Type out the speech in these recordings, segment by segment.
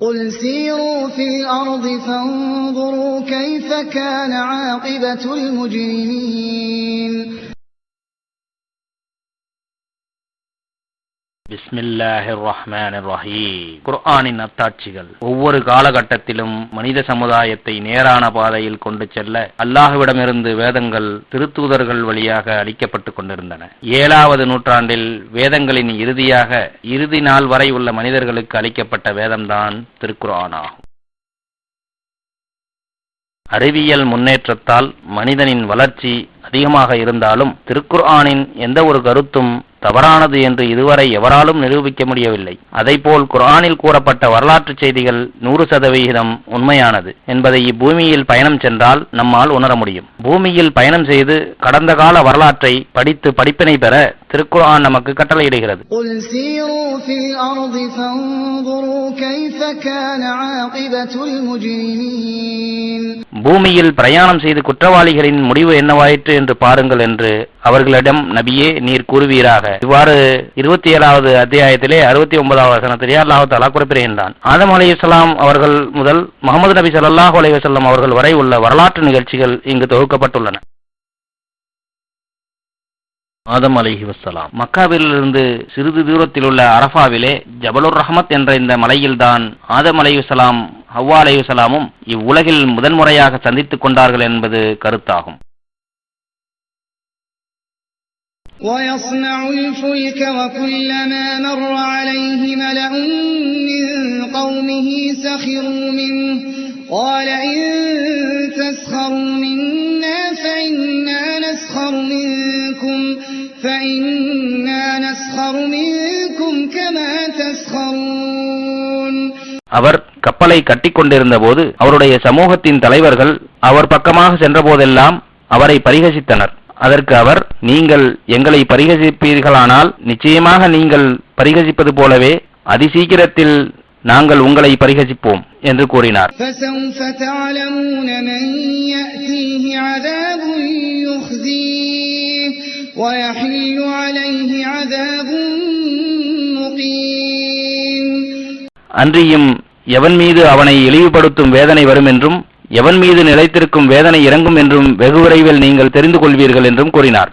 قُلْ سِيرُوا فِي الْأَرْضِ فَانظُرُوا كَيْفَ كَانَ عَاقِبَةُ الْمُجْرِمِينَ. பிஸ்மில்லாஹிர் ரஹ்மானிர் ரஹீம். குர்ஆனின் அத்தாட்சிகள் ஒவ்வொரு காலகட்டத்திலும் மனித சமுதாயத்தை நேரான பாதையில் கொண்டு செல்ல அல்லாஹ்விடமிருந்து வேதங்கள் திருத்தூதர்கள் வழியாக அளிக்கப்பட்டுக் கொண்டிருந்தன. 7வது நூற்றாண்டில் வேதங்களின் இறுதி நாள் வரை உள்ள மனிதர்களுக்கு அளிக்கப்பட்ட வேதம்தான் திருக்குர்ஆன் ஆகும். அறிவியல் முன்னேற்றத்தால் மனிதனின் வளர்ச்சி அதிகமாக இருந்தாலும் திருக்குர்ஆனின் எந்த ஒரு கருத்தும் தவறானது என்று இதுவரை எவராலும் நிரூபிக்க முடியவில்லை. அதைப்போல் குர்ஆனில் கூறப்பட்ட வரலாற்று செய்திகள் 100% உண்மையானது என்பதை இப்பூமியில் பயணம் சென்றால் நம்மால் உணர முடியும். பூமியில் பயணம் செய்து கடந்த கால வரலாற்றை படித்து படிப்பினை பெற திருக்குர்ஆன் நமக்கு கட்டளையிடுகிறது. பூமியில் பிரயாணம் செய்து குற்றவாளிகளின் முடிவு என்னவாயிற்று என்று பாருங்கள் என்று அவர்களிடம் நபியே நீர் கூறுவீராக. இவ்வாறு 27வது அத்தியாயத்திலே 69வது வசனத்திலே அல்லாஹ் தஆலா குறிப்பிடுகின்றான். ஆதம் அலைஹிஸ்ஸலாம் அவர்கள் முதல் முஹம்மது நபி ஸல்லல்லாஹு அலைஹி வஸல்லம் அவர்கள் வரை உள்ள வரலாற்று நிகழ்ச்சிகள் இங்கு தொகுக்கப்பட்டுள்ளன. ஆதம் அலைஹிஸ்ஸலாம் மக்காவிலிருந்து சிறிது தூரத்தில் உள்ள அரஃபாவிலே ஜபலுர் ரஹ்மத் என்ற இந்த மலையில்தான் ஆதம் அலைஹிஸ்ஸலாம் ஹவ்வா அலைஹிஸ்ஸலாமும் இவ்வுலகில் முதன்முறையாக சந்தித்துக் கொண்டார்கள் என்பது கருத்தாகும். وَيَصْنَعُ الْفُلْكَ وَكُلَّمَا مَرَّ عَلَيْهِ مَلَأٌ مِّن قَوْمِهِ سَخِرُوا مِنْهُ قَالَ إِن تَسْخَرُوا مِنَّا فَإِنَّا نَسْخَرُ مِنكُمْ كَمَا تَسْخَرُونَ. அவர் கப்பலை கட்டிக் கொண்டிருந்த போது அவருடைய சமூகத்தின் தலைவர்கள் அவர் பக்கமாக சென்ற போதெல்லாம் அவரை பரிகசித்தனர். அதற்கு அவர், நீங்கள் எங்களை பரிகசிப்பீர்களானால் நிச்சயமாக நீங்கள் பரிகசிப்பது போலவே அதிசீக்கிரத்தில் நாங்கள் உங்களை பரிகசிப்போம் என்று கூறினார். அன்றியும் எவன் மீது அவனை இழிவுபடுத்தும் வேதனை வரும் என்றும் எவன் மீது நிலைத்திருக்கும் வேதனை இறங்கும் என்றும் வெகு விரைவில் நீங்கள் தெரிந்து கொள்வீர்கள் என்றும் கூறினார்.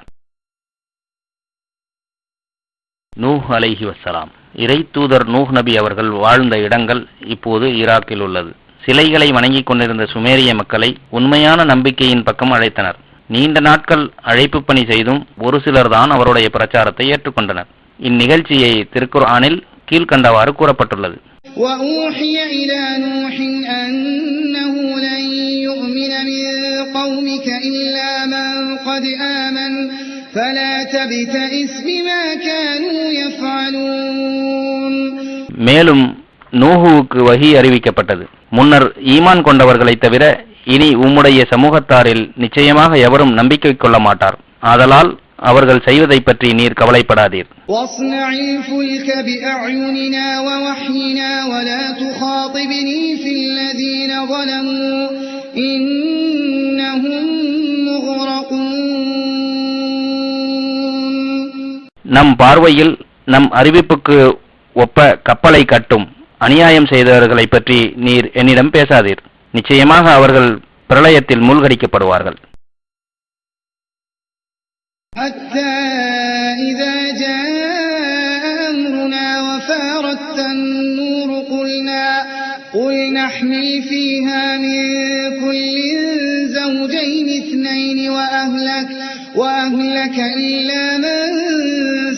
நூஹ் அலைஹி வஸ்ஸலாம் இறை தூதர் நூஹ் நபி அவர்கள் வாழ்ந்த இடங்கள் இப்போது ஈராக்கில் உள்ளது. சிலைகளை வணங்கிக் கொண்டிருந்த சுமேரிய மக்களை உண்மையான நம்பிக்கையின் பக்கம் அழைத்தனர். நீண்ட நாட்கள் அழைப்பு பணி செய்தும் ஒரு சிலர் தான் அவருடைய பிரச்சாரத்தை ஏற்றுக்கொண்டனர். இந்நிகழ்ச்சியை திருக்குர்ஆனில் கீழ்கண்டவாறு கூறப்பட்டுள்ளது. وَأُوحِيَ إِلَى نُوحٍ أَنَّهُ لَن يُؤْمِنَ مِن قَوْمِكَ إِلَّا مَن قَدْ آمَنَ فَلَا تَبْتَئِسْ بِمَا كَانُوا يَفْعَلُونَ. மேலும் நூஹுவுக்கு வஹி அறிவிக்கப்பட்டது. முன்னர் ஈமான் கொண்டவர்களைத் தவிர இனி உம்முடைய சமூகத்தாரில் நிச்சயமாக எவரும் நம்பிக்கை கொள்ள மாட்டார். ஆதலால் அவர்கள் செய்வதை பற்றி நீர் கவலைப்படாதீர். நம் பார்வையில் நம் அறிவிப்புக்கு ஒப்ப கப்பலை கட்டும் அநியாயம் செய்தவர்களை பற்றி நீர் என்னிடம் பேசாதீர். நிச்சயமாக அவர்கள் பிரளயத்தில் மூழ்கடிக்கப்படுவார்கள். حتى إذا جاء أمرنا وفارت النور قل نحمل فيها من كل زوجين اثنين وأهلك إلا من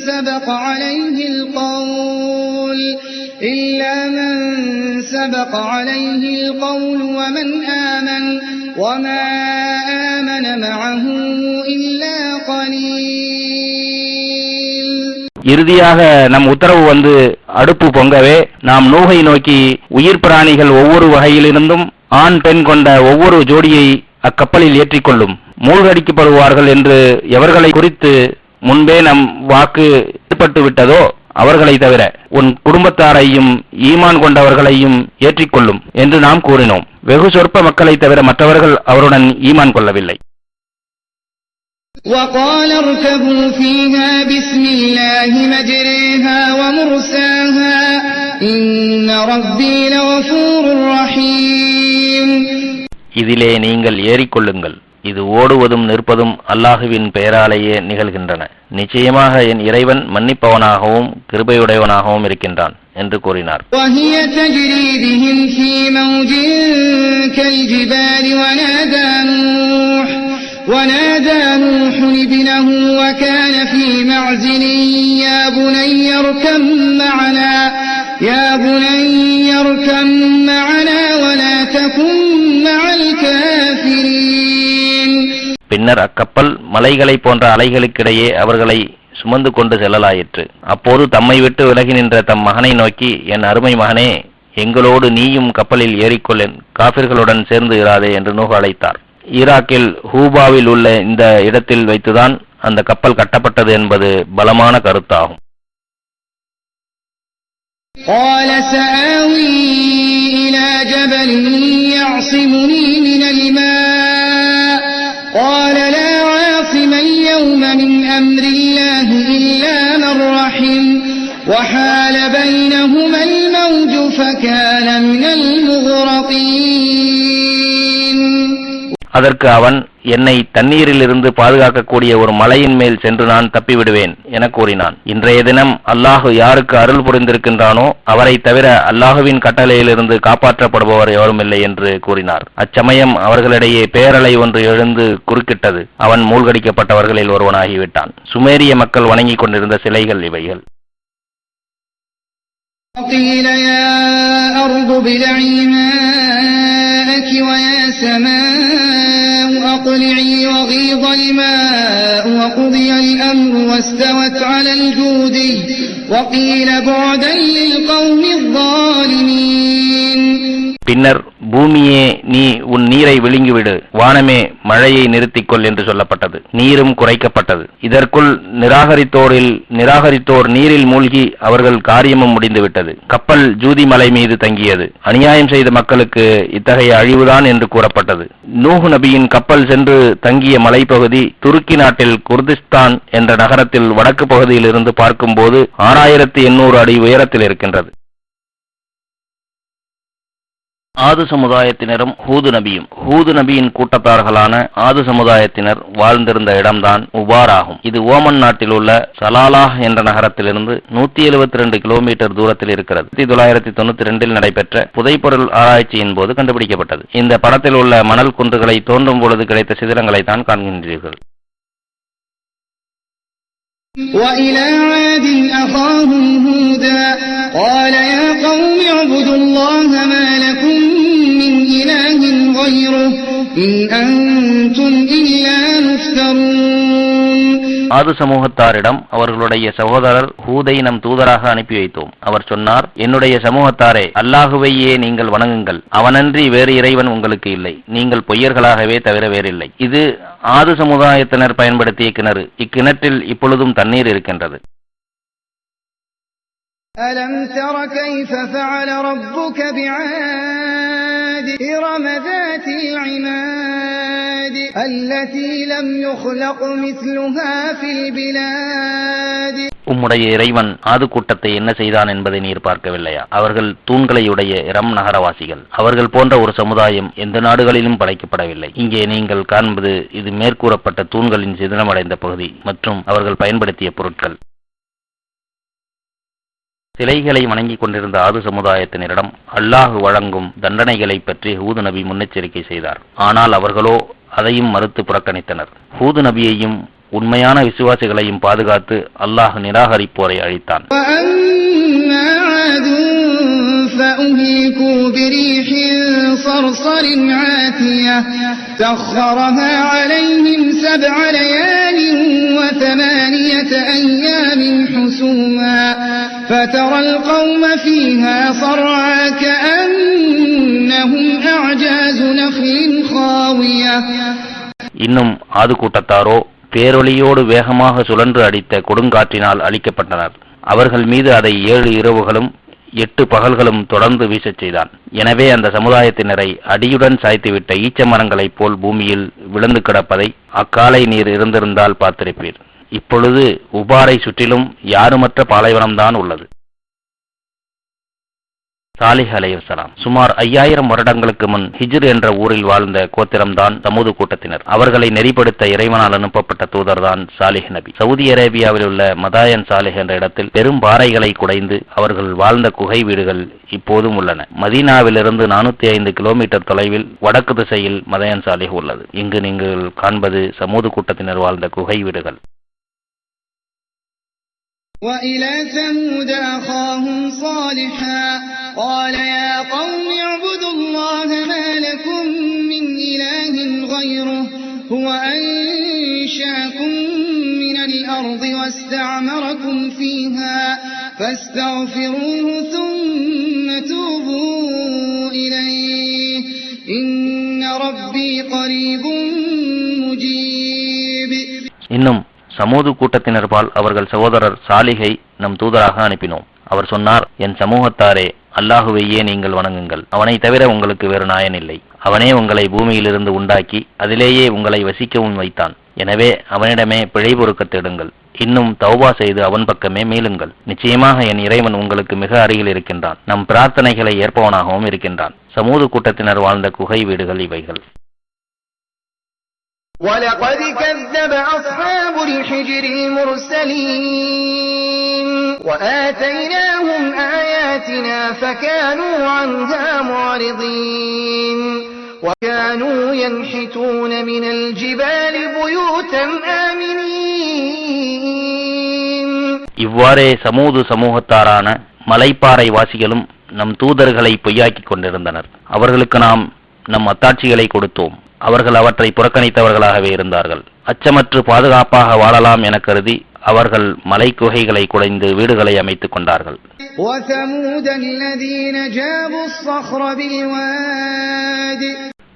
سبق عليه القول ومن آمن وما آمن معه إلا قليل. இறுதியாக நம் உத்தரவு வந்து அடுப்பு பொங்கவே நாம் நூஹை நோக்கி உயிர் பிராணிகள் ஒவ்வொரு வகையிலிருந்தும் ஆண் பெண் கொண்ட ஒவ்வொரு ஜோடியை அக்கப்பலில் ஏற்றிக்கொள்ளும். மூழ்கடிக்கப்படுவார்கள் என்று எவர்களை குறித்து முன்பே நம் வாக்கு ஏற்பட்டு விட்டதோ அவர்களை தவிர உன் குடும்பத்தாரையும் ஈமான் கொண்டவர்களையும் ஏற்றிக்கொள்ளும் என்று நாம் கூறினோம். வெகு சொற்ப மக்களை தவிர மற்றவர்கள் அவருடன் ஈமான் கொள்ளவில்லை. وقال اركبوا فيها بسم الله مجريها ومرساها إن ربي لغفور رحيم. இதிலே நீங்கள் ஏறிக்கொள்ளுங்கள், இது ஓடுவதும் நிற்பதும் அல்லாஹுவின் பெயராலேயே நிகழ்கின்றன. நிச்சயமாக என் இறைவன் மன்னிப்பவனாகவும் கிருபையுடையவனாகவும் இருக்கின்றான் என்று கூறினார். وهي تجري بهم في موج كالجبال ونادى نوح ابنه وكان في معزل يا بني اركب معنا ولا تكن مع الكافرين. பின்னர் அக்கப்பல் மலைகளை போன்ற அலைகளுக்கிடையே அவர்களை சுமந்து கொண்டு செல்லலாயிற்று. அப்போது தம்மை விட்டு விலகி நின்ற தம் மகனை நோக்கி, என் அருமை மகனே, எங்களோடு நீயும் கப்பலில் ஏறிக்கொள்ளேன், காபிர்களுடன் சேர்ந்து இராதே என்று நூஹ் அழைத்தார். ஈராக்கில் ஹூபாவில் உள்ள இந்த இடத்தில் வைத்துதான் அந்த கப்பல் கட்டப்பட்டது என்பது பலமான கருத்தாகும். قال سآوي إلى جبل يعصمني من الماء قال لا عاصم اليوم من أمر الله إلا من رحم وحال بينهما الموج فكان من المغرقين. அதற்கு அவன், என்னை தண்ணீரில் இருந்து பாதுகாக்கக்கூடிய ஒரு மலையின் மேல் சென்று நான் தப்பிவிடுவேன் என கூறினான். இன்றைய தினம் அல்லாஹு யாருக்கு அருள் புரிந்திருக்கின்றானோ அவரை தவிர அல்லாஹுவின் கட்டளையிலிருந்து காப்பாற்றப்படுபவர் எவருமில்லை என்று கூறினார். அச்சமயம் அவர்களிடையே பேரலை ஒன்று எழுந்து குறுக்கிட்டது. அவன் மூழ்கடிக்கப்பட்டவர்களில் ஒருவனாகிவிட்டான். சுமேரிய மக்கள் வணங்கிக் கொண்டிருந்த சிலைகள் இவைகள். قيل يا أرض ابلعي ماءك ويا سماء أقلعي وغيض الماء وقضي الأمر واستوت على الجود وقيل بعدا للقوم الظالمين. பின்னர் பூமியே, நீ உன் நீரை விழுங்கிவிடு, வானமே மழையை நிறுத்திக்கொள் என்று சொல்லப்பட்டது. நீரும் குறைக்கப்பட்டது. இதற்குள் நிராகரித்தோர் நீரில் மூழ்கி அவர்கள் காரியமும் முடிந்துவிட்டது. கப்பல் ஜூதி மலை மீது தங்கியது. அநியாயம் செய்த மக்களுக்கு இத்தகைய அழிவுதான் என்று கூறப்பட்டது. நூஹ் நபியின் கப்பல் சென்று தங்கிய மலைப்பகுதி துருக்கி நாட்டில் குர்திஸ்தான் என்ற நகரத்தில் வடக்கு பகுதியில் இருந்து பார்க்கும்போது 6800 அடி உயரத்தில் இருக்கின்றது. ஆது சமுதாயத்தினரும் ஹூது நபியின் கூட்டத்தார்களான ஆது சமுதாயத்தினர் வாழ்ந்திருந்த இடம்தான் உபார் ஆகும். இது ஓமன் நாட்டில் உள்ள சலாலாஹ் என்ற நகரத்திலிருந்து 172 கிலோமீட்டர் தூரத்தில் இருக்கிறது. 1992 நடைபெற்ற புதைப்பொருள் ஆராய்ச்சியின் போது கண்டுபிடிக்கப்பட்டது. இந்த படத்தில் உள்ள மணல் குன்றுகளை தோன்றும் பொழுது கிடைத்த சிதிலங்களை தான் காண்கின்றீர்கள். وإلى عاد أخاهم هودا قال يا قوم اعبدوا الله ما لكم من إله غيره إن أنتم إلا مفترون. ஆது சமூகத்தாரிடம் அவர்களுடைய சகோதரர் ஹூதை நம் தூதராக அனுப்பி வைத்தோம். அவர் சொன்னார், என்னுடைய சமூகத்தாரே, அல்லாஹுவையே நீங்கள் வணங்குங்கள், அவனன்றி வேறு இறைவன் உங்களுக்கு இல்லை, நீங்கள் பொய்யர்களாகவே தவிர வேறில்லை. இது ஆது சமுதாயத்தினர் பயன்படுத்திய கிணறு. இக்கிணற்றில் இப்பொழுதும் தண்ணீர் இருக்கின்றது. ألم تر كيف فعل ربك بعاد إرم ذات العماد التي لم يخلق مثلها في البلاد. உம்முடைய இறைவன் ஆது கூட்டத்தை என்ன செய்தான் என்பதை நீர் பார்க்கவில்லையா? அவர்கள் தூண்களையுடைய இரம் நகரவாசிகள். அவர்கள் போன்ற ஒரு சமுதாயம் எந்த நாடுகளிலும் படைக்கப்படவில்லை. இங்கே நீங்கள் காண்பது இது மேற்கூறப்பட்ட தூண்களின் சிதிலமடைந்த பகுதி மற்றும் அவர்கள் பயன்படுத்திய பொருட்கள். சிலைகளை வணங்கிக் கொண்டிருந்த ஆது சமுதாயத்தினரிடம் அல்லாஹ் வழங்கும் தண்டனைகளை பற்றி ஹூது நபி முன்னெச்சரிக்கை செய்தார். ஆனால் அவர்களோ அதையும் மறுத்து புறக்கணித்தனர். ஹூது நபியையும் உண்மையான விசுவாசிகளையும் பாதுகாத்து அல்லாஹ் நிராகரிப்போரை அழித்தான். فأهلكوا بريح صرصر عاتية سخرها عليهم 7 ليال و8 أيام حسوما فترى القوم فيها صرعى كأنهم أعجاز نخل خاوية. இன்னும் ஆது கூட்டத்தாரோ பேரொளியோடு வேகமாக சுழன்று அடித்த கொடுங்காற்றினால் அழிக்கப்பட்டனர். அவர்கள் மீது அதை 7 இரவுகளும் 8 பகல்களும் தொடர்ந்து வீசச் செய்தான். எனவே அந்த சமுதாயத்தினரை அடியுடன் சாய்த்துவிட்ட ஈச்ச மரங்களைப் போல் பூமியில் விழுந்து கிடப்பதை அக்காலை நீர் இருந்திருந்தால் பார்த்திருப்பீர். இப்பொழுது உபாரை சுற்றிலும் யாருமற்ற பாலைவனம்தான் உள்ளது. சாலிஹ் அலைஹிஸ்ஸலாம் சுமார் 5000 வருடங்களுக்கு முன் ஹிஜ்ர் என்ற ஊரில் வாழ்ந்த கோத்திரம்தான் சமூது கூட்டத்தினர். அவர்களை நெறிப்படுத்த இறைவனால் அனுப்பப்பட்ட தூதர்தான் சாலிஹ் நபி. சவுதி அரேபியாவில் உள்ள மதாயன் சாலிஹ் என்ற இடத்தில் பெரும் பாறைகளை குடைந்து அவர்கள் வாழ்ந்த குகை வீடுகள் இப்போதும் உள்ளன. மதீனாவிலிருந்து 405 கிலோமீட்டர் தொலைவில் வடக்கு திசையில் மதாயன் சாலிஹ் உள்ளது. இங்கு நீங்கள் காண்பது சமூது கூட்டத்தினர் வாழ்ந்த குகை வீடுகள். وَإِلَى ثَمُودَ أَخَاهُمْ صَالِحًا قَالَ يَا قَوْمِ اعْبُدُوا اللَّهَ مَا لَكُمْ مِنْ إِلَٰهٍ غَيْرُهُ هُوَ أَنشَأَكُم مِّنَ الْأَرْضِ وَاسْتَعْمَرَكُمْ فِيهَا فَاسْتَغْفِرُوهُ ثُمَّ تُوبُوا إِلَيْهِ إِنَّ رَبِّي قَرِيبٌ مُجِيبٌ. இன்னும் சமூது கூட்டத்தினர்பால் அவர்கள் சகோதரர் சாலிஹை நம் தூதராக அனுப்பினோம். அவர் சொன்னார், என் சமூகத்தாரே, அல்லாஹுவையே நீங்கள் வணங்குங்கள். அவனை தவிர உங்களுக்கு வேறு நாயன் இல்லை. அவனே உங்களை பூமியிலிருந்து உண்டாக்கி அதிலேயே உங்களை வசிக்கவும் வைத்தான். எனவே அவனிடமே பிழை பொறுக்க தேடுங்கள். இன்னும் தௌபா செய்து அவன் பக்கமே மீளுங்கள். நிச்சயமாக என் இறைவன் உங்களுக்கு மிக அருகில் இருக்கின்றான். நம் பிரார்த்தனைகளை ஏற்பவனாகவும் இருக்கின்றான். சமூது கூட்டத்தினர் வாழ்ந்த குகை வீடுகள் இவைகள். وَلَقَدْ كَذَّبَ أَصْحَابُ الْحِجْرِ الْمُرْسَلِينَ وَآتَيْنَاهُمْ آيَاتِنَا فَكَانُوا عَنْهَا مُعْرِضِينَ وَكَانُوا يَنْحِتُونَ مِنَ الْجِبَالِ بُيُوتًا آمِنِينَ. இவ்வாறே சமூது சமூகத்தாரான மலைப்பாறை வாசிகளும் நம் தூதர்களை பொய்யாக்கிக் கொண்டிருந்தனர். அவர்களுக்கு நாம் நம் அத்தாட்சிகளை கொடுத்தோம். அவர்கள் அவற்றை புறக்கணித்தவர்களாகவே இருந்தார்கள். அச்சமற்று பாதுகாப்பாக வாழலாம் என கருதி அவர்கள் மலை குகைகளை குடைந்து வீடுகளை அமைத்துக் கொண்டார்கள்.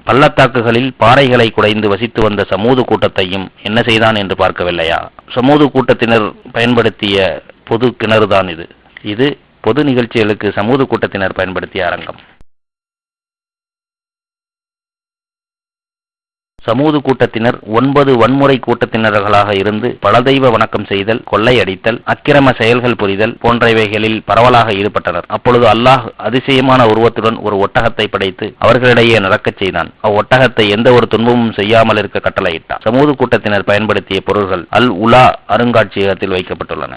பள்ளத்தாக்குகளில் பாறைகளை குடைந்து வசித்து வந்த சமூது கூட்டத்தையும் என்ன செய்தான் என்று பார்க்கவில்லையா? சமூது கூட்டத்தினர் பயன்படுத்திய பொது கிணறுதான் இது. இது பொது நிகழ்ச்சிகளுக்கு சமூது கூட்டத்தினர் பயன்படுத்திய அரங்கம். சமூது கூட்டத்தினர் 9 வன்முறை கூட்டத்தினர்களாக இருந்து பலதெய்வ வணக்கம் செய்தல், கொள்ளையடித்தல், அக்கிரம செயல்கள் புரிதல் போன்றவைகளில் பரவலாக ஈடுபட்டனர். அப்பொழுது அல்லாஹ் அதிசயமான உருவத்துடன் ஒரு ஒட்டகத்தை படைத்து அவர்களிடையே நடக்கச் செய்தான். அவ்வொட்டகத்தை எந்த ஒரு துன்பமும் செய்யாமல் இருக்க கட்டளையிட்டான். சமூது கூட்டத்தினர் பயன்படுத்திய பொருள்கள் அல் உலா அருங்காட்சியகத்தில் வைக்கப்பட்டுள்ளன.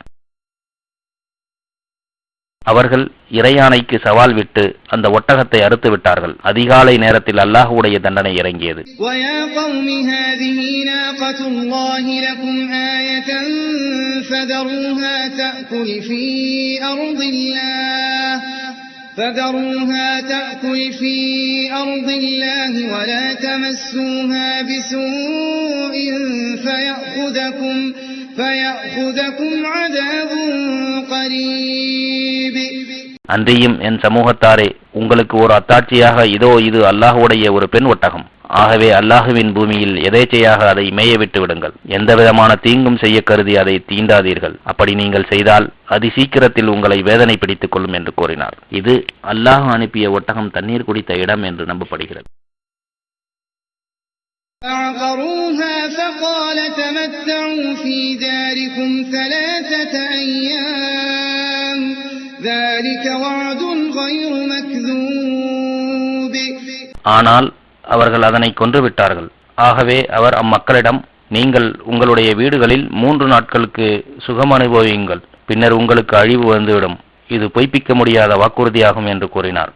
அவர்கள் இறையானைக்கு சவால் விட்டு அந்த ஒட்டகத்தை அறுத்து விட்டார்கள். அதிகாலை நேரத்தில் அல்லாஹ்வுடைய தண்டனை இறங்கியது. فذروها تأكل في أرض الله ولا تمسوها بسوء فيأخذكم عذاب قريب. அன்றியும் என் சமூகத்தாரே, உங்களுக்கு ஒரு அத்தாட்சியாக இதோ இது அல்லாஹ்வுடைய ஒரு பெண் ஒட்டகம். ஆகவே அல்லாஹுவின் பூமியில் எதேச்சையாக அதை மேய விட்டு விடுங்கள். எந்த விதமான தீங்கும் செய்ய கருதி அதை தீண்டாதீர்கள். அப்படி நீங்கள் செய்தால் அதி சீக்கிரத்தில் உங்களை வேதனை பிடித்துக் கொள்ளும் என்று கூறினார். இது அல்லாஹ் அனுப்பிய ஒட்டகம் தண்ணீர் குடித்த இடம் என்று நம்பப்படுகிறது. فعقروها فقال تمتعوا في داركم 3 أيام ذلك وعد غير مكذوب. ஆனால் அவர்கள் அதனை கொன்று விட்டார்கள். ஆகவே அவர் அம்மக்களிடம், நீங்கள் உங்களுடைய வீடுகளில் 3 நாட்களுக்கு சுகம் அனுபவியுங்கள், பின்னர் உங்களுக்கு அழிவு வந்துவிடும். இது பொய்ப்பிக்க முடியாத வாக்குறுதியாகும் என்று கூறினார்.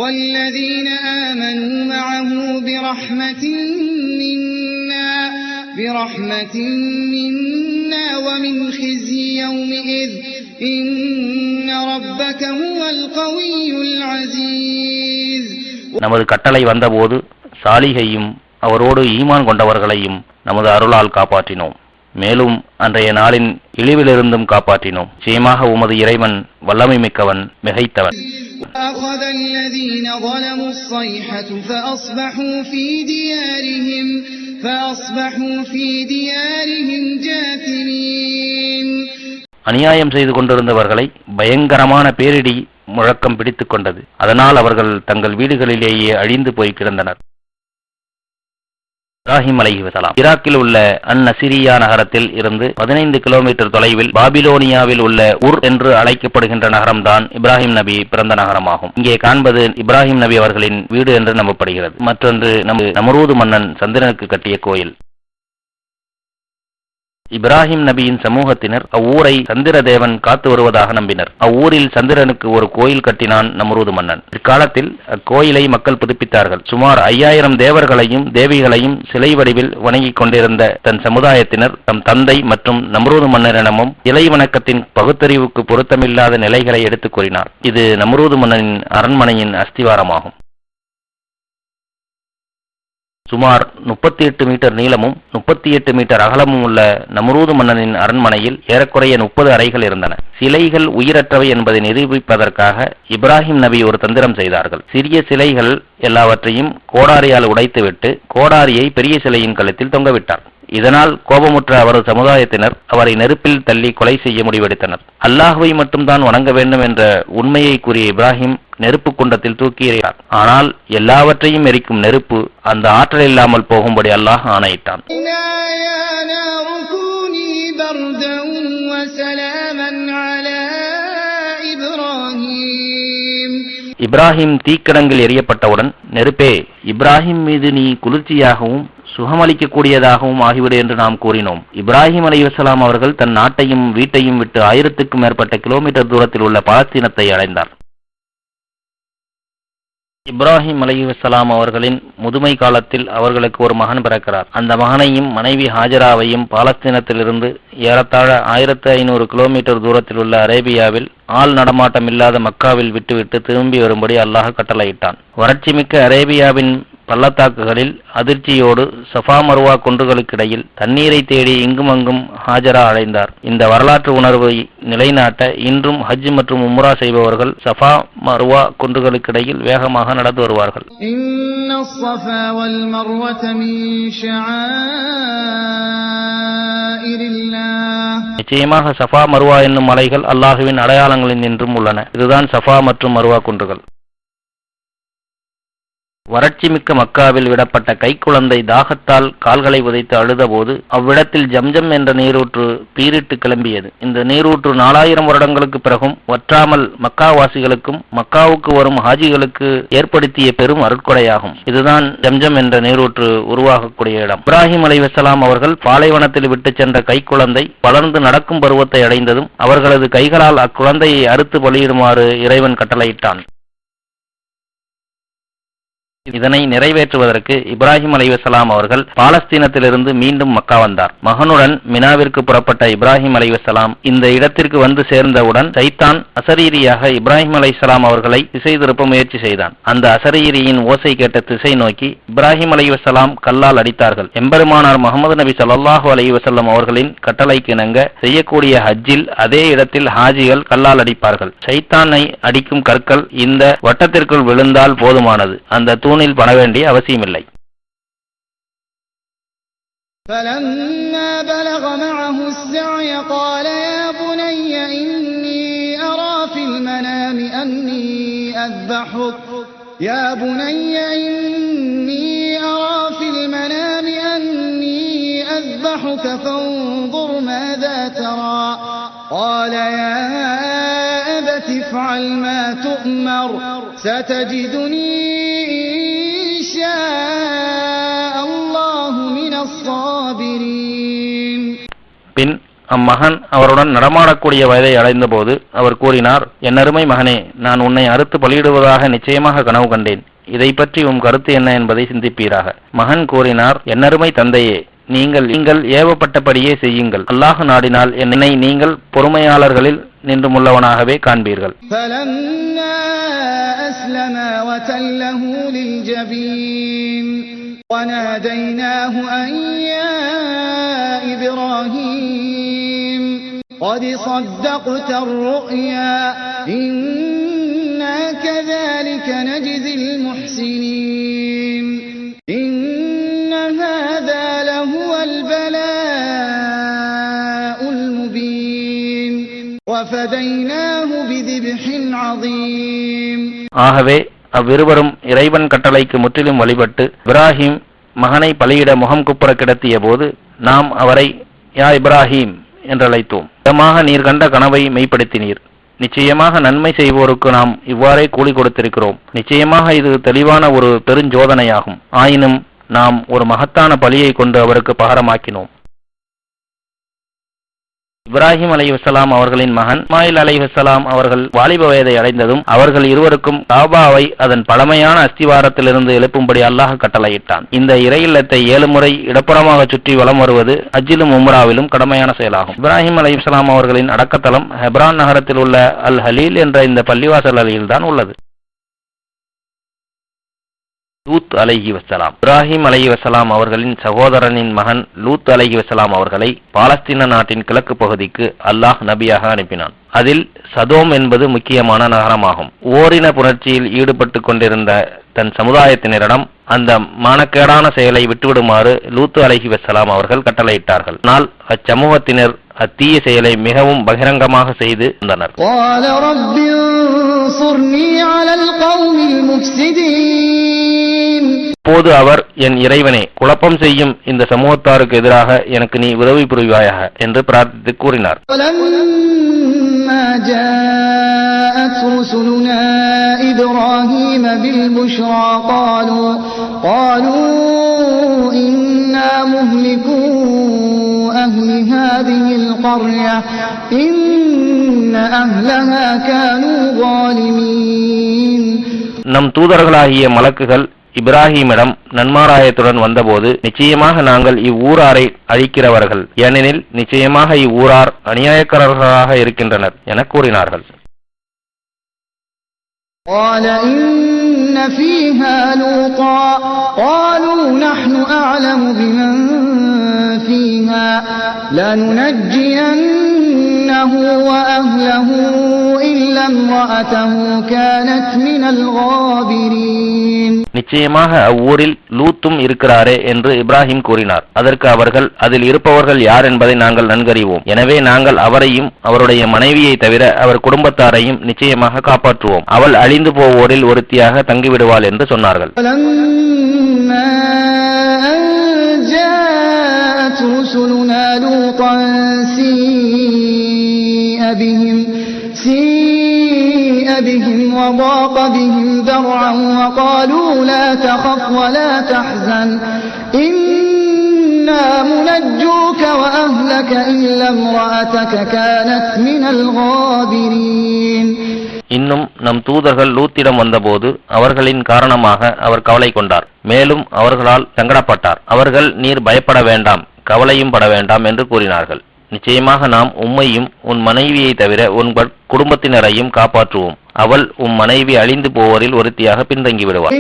والذين آمنوا معه برحمة منا ومن خزي يومئذ إن ربك هو القوي العزيز. நமது கட்டளை வந்தபோது சாலிகையும் அவரோடு ஈமான் கொண்டவர்களையும் நமது அருளால் காப்பாற்றினோம். மேலும் அன்றைய நாளின் இழிவிலிருந்தும் காப்பாற்றினோம். நிச்சயமாக உமது இறைவன் வல்லமை மிக்கவன், மிகைத்தவன். أخذ الذين ظلموا الصيحة فأصبحوا في ديارهم جاثمين. அநியாயம் செய்து கொண்டிருந்தவர்களை பயங்கரமான பேரிடி முழக்கம் பிடித்துக் கொண்டது. அதனால் அவர்கள் தங்கள் வீடுகளிலேயே அழிந்து போய் கிடந்தனர். இப்ராஹிம் அலைஹிஸ்ஸலாம் ஈராக்கில் உள்ள அந்நசிரியா நகரத்தில் இருந்து 15 கிலோமீட்டர் தொலைவில் பாபிலோனியாவில் உள்ள உர் என்று அழைக்கப்படுகின்ற நகரம்தான் இப்ராஹிம் நபி பிறந்த நகரமாகும். இங்கே காண்பது இப்ராஹிம் நபி அவர்களின் வீடு என்று நம்பப்படுகிறது. மற்றொன்று நம்ரூது மன்னன் சந்திரனுக்கு கட்டிய கோயில். இப்ராஹிம் நபியின் சமூகத்தினர் அவ்வூரை சந்திரதேவன் காத்து வருவதாக நம்பினர். அவ்வூரில் சந்திரனுக்கு ஒரு கோயில் கட்டினான் நம்ரூது மன்னன். இக்காலத்தில் அக்கோயிலை மக்கள் புதுப்பித்தார்கள். சுமார் 5000 தேவர்களையும் தேவிகளையும் சிலை வடிவில் வணங்கிக் கொண்டிருந்த தன் சமுதாயத்தினர் தம் தந்தை மற்றும் நம்ரூது மன்னரிடமும் இலை வணக்கத்தின் பகுத்தறிவுக்கு பொருத்தமில்லாத நிலைகளை எடுத்துக் கூறினார். இது நம்ரூது மன்னனின் அரண்மனையின் அஸ்திவாரமாகும். சுமார் 38 மீட்டர் நீளமும் 38 மீட்டர் அகலமும் உள்ள நம்ரூது மன்னனின் அரண்மனையில் ஏறக்குறைய 30 அறைகள் இருந்தன. சிலைகள் உயிரற்றவை என்பதை நிரூபிப்பதற்காக இப்ராஹிம் நபி ஒரு தந்திரம் செய்தார்கள். சிறிய சிலைகள் எல்லாவற்றையும் கோடாரியால் உடைத்துவிட்டு கோடாரியை பெரிய சிலையின் கழுத்தில் தொங்கவிட்டார். இதனால் கோபமுற்ற அவரது சமுதாயத்தினர் அவரை நெருப்பில் தள்ளி கொலை செய்ய முடிவெடுத்தனர். அல்லாஹ்வை மட்டும்தான் வணங்க வேண்டும் என்ற உண்மையை கூறிய இப்ராஹிம் நெருப்பு குண்டத்தில் தூக்கி எறிந்தார். ஆனால் எல்லாவற்றையும் எரிக்கும் நெருப்பு அந்த ஆற்றல் இல்லாமல் போகும்படி அல்லாஹ் ஆணையிட்டான். இப்ராஹிம் தீக்கிடங்கில் எரியப்பட்டவுடன் நெருப்பே, இப்ராஹிம் மீது நீ குளிர்ச்சியாகவும் சுகமளிக்கக்கூடியதாகவும் ஆகிவிடு என்று நாம் கூறினோம். இப்ராஹிம் அலைஹிஸ்ஸலாம் அவர்கள் தன் நாட்டையும் வீட்டையும் விட்டு 1000க்கும் மேற்பட்ட கிலோமீட்டர் தூரத்தில் உள்ள பாலஸ்தீனத்தை அடைந்தார். இப்ராஹிம் அலைஹிஸ்ஸலாம் அவர்களின் முதுமை காலத்தில் அவர்களுக்கு ஒரு மகன் பிறக்கிறார். அந்த மகனையும் மனைவி ஹாஜராவையும் பாலஸ்தீனத்திலிருந்து ஏறத்தாழ 1500 கிலோமீட்டர் தூரத்தில் உள்ள அரேபியாவில் ஆள் நடமாட்டம் இல்லாத மக்காவில் விட்டுவிட்டு திரும்பி வரும்படி அல்லாஹ் கட்டளையிட்டான். வறட்சிமிக்க அரேபியாவின் பள்ளத்தாக்குகளில் அதிர்ச்சியோடு சஃபா மர்வா குன்றுகளுக்கிடையில் தண்ணீரை தேடி இங்குமங்கும் ஹாஜரா அடைந்தார். இந்த வரலாற்று உணர்வை நிலைநாட்ட இன்றும் ஹஜ் மற்றும் உம்ரா செய்பவர்கள் சஃபா மர்வா குன்றுகளுக்கிடையில் வேகமாக நடந்து வருவார்கள். நிச்சயமாக சஃபா மர்வா என்னும் மலைகள் அல்லாஹுவின் அடையாளங்களில் நின்றும் உள்ளன. இதுதான் சஃபா மற்றும் மர்வா குன்றுகள். வறட்சிமிக்க மக்காவில் விடப்பட்ட கைக்குழந்தை தாகத்தால் கால்களை உதைத்து அழுதபோது அவ்விடத்தில் ஜம்ஜம் என்ற நீரூற்று பீரிட்டு கிளம்பியது. இந்த நீரூற்று 4000 வருடங்களுக்கு பிறகும் வற்றாமல் மக்காவாசிகளுக்கும் மக்காவுக்கு வரும் ஹாஜிகளுக்கு ஏற்படுத்திய பெரும் அருட்கொடையாகும். இதுதான் ஜம்ஜம் என்ற நீரூற்று உருவாகக்கூடிய இடம். இப்ராஹிம் அலைஹிஸ்ஸலாம் அவர்கள் பாலைவனத்தில் விட்டு சென்ற கைக்குழந்தை வளர்ந்து நடக்கும் பருவத்தை அடைந்ததும் அவர்களது கைகளால் அக்குழந்தையை அறுத்து பலியிடுமாறு இறைவன் கட்டளையிட்டான். இதனை நிறைவேற்றுவதற்கு இப்ராஹிம் அலைஹிஸ்ஸலாம் அவர்கள் பாலஸ்தீனத்திலிருந்து மீண்டும் மக்கா வந்தார். மகனுடன் மினாவிற்கு புறப்பட்ட இப்ராஹிம் அலைஹிஸ்ஸலாம் இந்த இடத்திற்கு வந்து சேர்ந்தவுடன் சைத்தான் அசரீரியாக இப்ராஹிம் அலைஹிஸ்ஸலாம் அவர்களை திசை திருப்ப முயற்சி செய்தான். அந்த அசரீரியின் ஓசை கேட்ட திசை நோக்கி இப்ராஹிம் அலைஹிஸ்ஸலாம் கல்லால் அடித்தார்கள். எம்பெருமானார் முஹம்மது நபி ஸல்லல்லாஹு அலைஹி வஸல்லம் அவர்களின் கட்டளைக்கு இணங்க செய்யக்கூடிய ஹஜ்ஜில் அதே இடத்தில் ஹாஜிகள் கல்லால் அடிப்பார்கள். சைத்தானை அடிக்கும் கற்கள் இந்த வட்டத்திற்குள் விழுந்தால் போதுமானது, அந்த தூணில் பட வேண்டிய அவசியமில்லை. فلما بلغ معه السعي قال يا بني إني أرى في المنام أني أذبحك فانظر ماذا ترى قال يا أبت افعل ما تؤمر ستجدني إن شاء الله من الصابرين. பின் அம்மகன் அவருடன் நடமாடக்கூடிய வயதை அடைந்த போது அவர் கூறினார், என்னருமை மகனே, நான் உன்னை அறுத்து பலியிடுவதாக நிச்சயமாக கனவு கண்டேன். இதை பற்றி உம் கருத்து என்ன என்பதை சிந்திப்பீராக. மகன் கூறினார், என்னருமை தந்தையே, நீங்கள் ஏவப்பட்டபடியே செய்யுங்கள். அல்லாஹ் நாடினால் என்னை நீங்கள் பொறுமையாளர்களில் நின்றுமுள்ளவனாகவே காண்பீர்கள். فلما أسلما وتله للجبين وناديناه أن يا إبراهيم قد صدقت الرؤيا إنا كذلك نجزي المحسنين إن هذا لهو البلاء المبين وفديناه بذبح عظيم. ஆகவே அவ்விருவரும் இறைவன் கட்டளைக்கு முற்றிலும் வழிபட்டு இப்ராஹிம் மகனை பலியிட முகம் குப்புற கிடத்திய போது நாம் அவரை யா இப்ராஹிம் என்றழைத்தோம். இதமாக நீர் கண்ட கனவை மெய்ப்படுத்தினீர். நிச்சயமாக நன்மை செய்வோருக்கு நாம் இவ்வாறே கூலி கொடுத்திருக்கிறோம். நிச்சயமாக இது தெளிவான ஒரு பெருஞ்சோதனையாகும். ஆயினும் நாம் ஒரு மகத்தான பலியை கொண்டு அவருக்கு பகரமாக்கினோம். இப்ராஹிம் அலைஹிஸ்ஸலாம் அவர்களின் மகன் இஸ்மாயில் அலைஹிஸ்ஸலாம் அவர்கள் வாலிப வயதை அடைந்ததும் அவர்கள் இருவருக்கும் காபாவை அதன் பழமையான அஸ்திவாரத்திலிருந்து எழுப்பும்படி அல்லாஹ் கட்டளையிட்டான். இந்த இறை இல்லத்தை 7 முறை இடப்புறமாக சுற்றி வலம் வருவது ஹஜ்ஜிலும் உம்ராவிலும் கடமையான செயலாகும். இப்ராஹிம் அலைஹிஸ்ஸலாம் அவர்களின் அடக்கத்தலம் ஹெப்ரான் நகரத்தில் உள்ள அல் ஹலீல் என்ற இந்த பள்ளிவாசல் அருகில் தான் உள்ளது. லூத் அலைஹிவஸ்ஸலாம் இப்ராஹிம் அலைஹிவஸ்ஸலாம் அவர்களின் சகோதரனின் மகன் லூத் அலைஹிவஸ்ஸலாம் அவர்களை பாலஸ்தீன நாட்டின் கிழக்கு பகுதிக்கு அல்லாஹ் நபியாக அனுப்பினான். அதில் சதோம் என்பது முக்கியமான நகரமாகும். ஓரின புணர்ச்சியில் ஈடுபட்டு கொண்டிருந்த தன் சமுதாயத்தினரிடம் அந்த மானக்கேடான செயலை விட்டுவிடுமாறு லூத் அலைஹிவஸ்ஸலாம் அவர்கள் கட்டளையிட்டார்கள். ஆனால் அச்சமூகத்தினர் அத்தீய செயலை மிகவும் பகிரங்கமாக செய்து வந்தனர். அப்போது அவர், என் இறைவனே, குழப்பம் செய்யும் இந்த சமூகத்தாருக்கு எதிராக எனக்கு நீ உதவி புரிவாயாக என்று பிரார்த்தித்து கூறினார். أهل هذه القرية إن أهلها كانوا ظالمين. நம் தூதர்களாகிய மலக்குகள் இப்ராஹிமிடம் நன்மாராயத்துடன் வந்தபோது, நிச்சயமாக நாங்கள் இவ்வூராரை அழிக்கிறவர்கள், ஏனெனில் நிச்சயமாக இவ்வூரார் அநியாயக்காரர்களாக இருக்கின்றனர் என கூறினார்கள். قال إن فيها لوطا قالوا نحن أعلم بمن فيها لننجينه وأهله إلا امرأته كانت من الغابرين. நிச்சயமாக அவ்வூரில் லூத்தும் இருக்கிறாரே என்று இப்ராஹிம் கூறினார். அதற்கு அவர்கள், அதில் இருப்பவர்கள் யார் என்பதை நாங்கள் நன்கறிவோம். எனவே நாங்கள் அவரையும் அவருடைய மனைவியை தவிர அவர் குடும்பத்தாரையும் நிச்சயமாக காப்பாற்றுவோம். அவள் அழிந்து போவோரில் ஒருத்தியாக தங்கிவிடுவாள் என்று சொன்னார்கள். رسلنا لوطا سيء بهم وضاق بهم ذرعا وقالوا لا تخف ولا تحزن إنا منجوك وأهلك إلا امرأتك كانت من الغابرين. இன்னும் நம் தூதர்கள் லூத்திடம் வந்தபோது அவர்களின் காரணமாக அவர் கவலை கொண்டார். மேலும் அவர்களால் சங்கடப்பட்டார். அவர்கள், நீர் பயப்பட வேண்டாம், கவலையும் பட வேண்டாம் என்று கூறினார்கள். நிச்சயமாக நாம் உம்மையும் உன் மனைவியை தவிர உன் குடும்பத்தினரையும் காப்பாற்றுவோம். அவள் உம் மனைவி அழிந்து போவோரில் ஒருத்தியாக பின்தங்கி விடுவார்.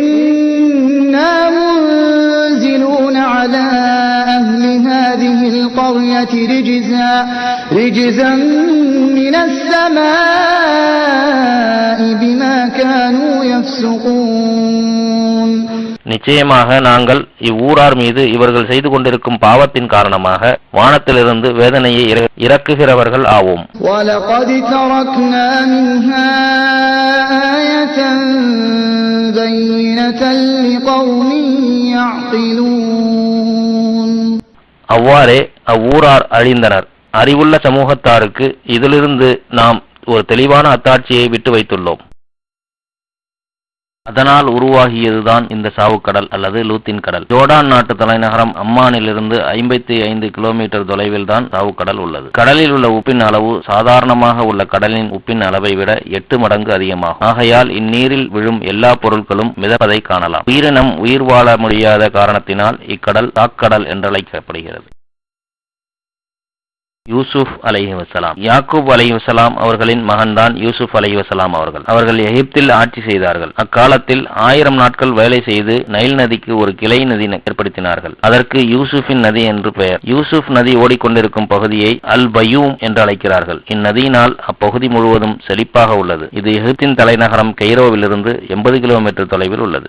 நிச்சயமாக நாங்கள் இவ்வூரார் மீது இவர்கள் செய்து கொண்டிருக்கும் பாவத்தின் காரணமாக வானத்திலிருந்து வேதனையை இறக்குகிறவர்கள் ஆவோம். அவ்வாறே அவ்வூரார் அழிந்தனர். அறிவுள்ள சமூகத்தாருக்கு இதிலிருந்து நாம் ஒரு தெளிவான அத்தாட்சியை விட்டு வைத்துள்ளோம். அதனால் உருவாகியதுதான் இந்த சாவுக்கடல் அல்லது லூத்தின் கடல். ஜோர்டான் நாட்டு தலைநகரம் அம்மானிலிருந்து 55 கிலோமீட்டர் தொலைவில் தான் சாவுக்கடல் உள்ளது. கடலில் உள்ள உப்பின் அளவு சாதாரணமாக உள்ள கடலின் உப்பின் அளவை விட 8 மடங்கு அதிகமாகும். ஆகையால் இந்நீரில் விழும் எல்லா பொருட்களும் மிதப்பதை காணலாம். உயிரினம் உயிர் வாழ முடியாத காரணத்தினால் இக்கடல் சாக்கடல் என்றழைக்கப்படுகிறது. யூசுப் அலைஹிவஸலாம். யாக்கூப் அலைஹிவஸலாம் அவர்களின் மகன்தான் யூசுப் அலைஹிவஸலாம் அவர்கள். அவர்கள் எகிப்தில் ஆட்சி செய்தார்கள். அக்காலத்தில் 1000 நாட்கள் வேலை செய்து நைல் நதிக்கு ஒரு கிளை நதி ஏற்படுத்தினார்கள். அதற்கு யூசுஃபின் நதி என்று பெயர். யூசுப் நதி ஓடிக்கொண்டிருக்கும் பகுதியை அல் பயூம் என்று அழைக்கிறார்கள். இந்நதியினால் அப்பகுதி முழுவதும் செழிப்பாக உள்ளது. இது எகிப்தின் தலைநகரம் கெய்ரோவிலிருந்து 80 கிலோமீட்டர் தொலைவில் உள்ளது.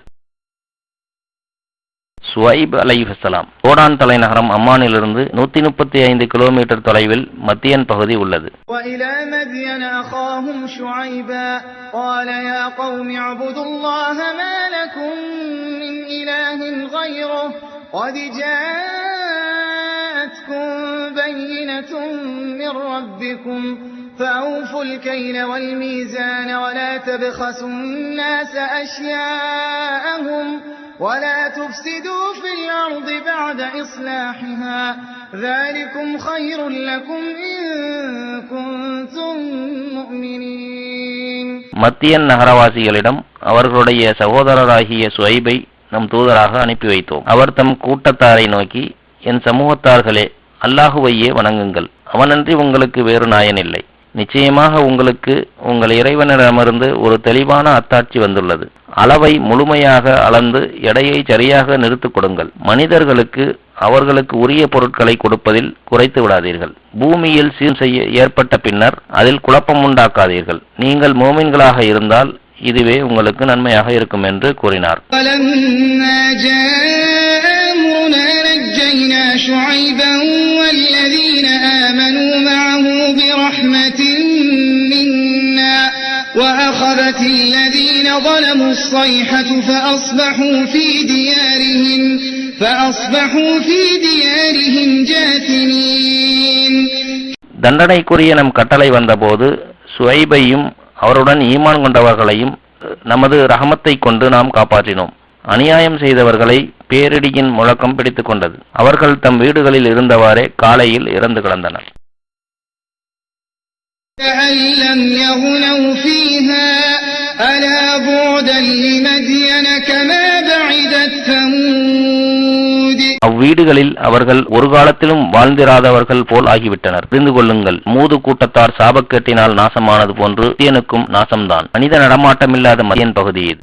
சுவைப் அலைஹிஸ்ஸலாம். ஜோர்டான் தலைநகரம் அம்மானிலிருந்து 135 கிலோமீட்டர் தொலைவில் மத்தியன் பகுதி உள்ளது. وإلى مدين أخاهم شعيبا قال يا قوم اعبدوا الله ما لكم من إله غيره قد جاءتكم بينة من ربكم فأوفوا الكيل والميزان ولا تبخسوا الناس أشياءهم ولا تفسدوا في الأرض بعد إصلاحها ذلكم خير لكم إن كنتم مؤمنين. மத்தியன் நகரவாசிகளிடம் அவர்களுடைய சகோதரராகிய சுவைபை நம் தூதராக அனுப்பி வைத்தோம். அவர் தம் கூட்டத்தாரை நோக்கி, என் சமூகத்தார்களே, அல்லாஹுவையே வணங்குங்கள். அவனன்றி உங்களுக்கு வேறு நாயன் இல்லை. நிச்சயமாக உங்களுக்கு உங்கள் இறைவனிடமிருந்து ஒரு தெளிவான அத்தாட்சி வந்துள்ளது. அளவை முழுமையாக அளந்து எடையை சரியாக நிறுத்திக் கொடுங்கள். மனிதர்களுக்கு அவர்களுக்கு உரிய பொருட்களை கொடுப்பதில் குறைத்து விடாதீர்கள். பூமியில் சீர் செய்ய ஏற்பட்ட பின்னர் அதில் குழப்பம் உண்டாக்காதீர்கள். நீங்கள் மோமின்களாக இருந்தால் இதுவே உங்களுக்கு நன்மையாக இருக்கும் என்று கூறினார். وأخذت الذين ظلموا الصيحة فأصبحوا في ديارهم جاثمين. தண்டனைக்குரிய நம் கட்டளை வந்தபோது சுவைபையும் அவருடன் ஈமான் கொண்டவர்களையும் நமது ரஹமத்தை கொண்டு நாம் காப்பாற்றினோம். அநியாயம் செய்தவர்களை பேரிடியின் முழக்கம் பிடித்துக் கொண்டது. அவர்கள் தம் வீடுகளில் இருந்தவாறே காலையில் இறந்து கிடந்தனர். كأن لم يغنوا فيها ألا بعدا لمدين كما بعدت ثمود. அவ்வீடுகளில் அவர்கள் ஒரு காலத்திலும் வாழ்ந்திராதவர்கள் போல் ஆகிவிட்டனர். தெரிந்து கொள்ளுங்கள், மூது கூட்டத்தார் சாபக்கேட்டினால் நாசமானது போன்று மதியனுக்கும் நாசம்தான். மனித நடமாட்டமில்லாத மதியன் பகுதி இது.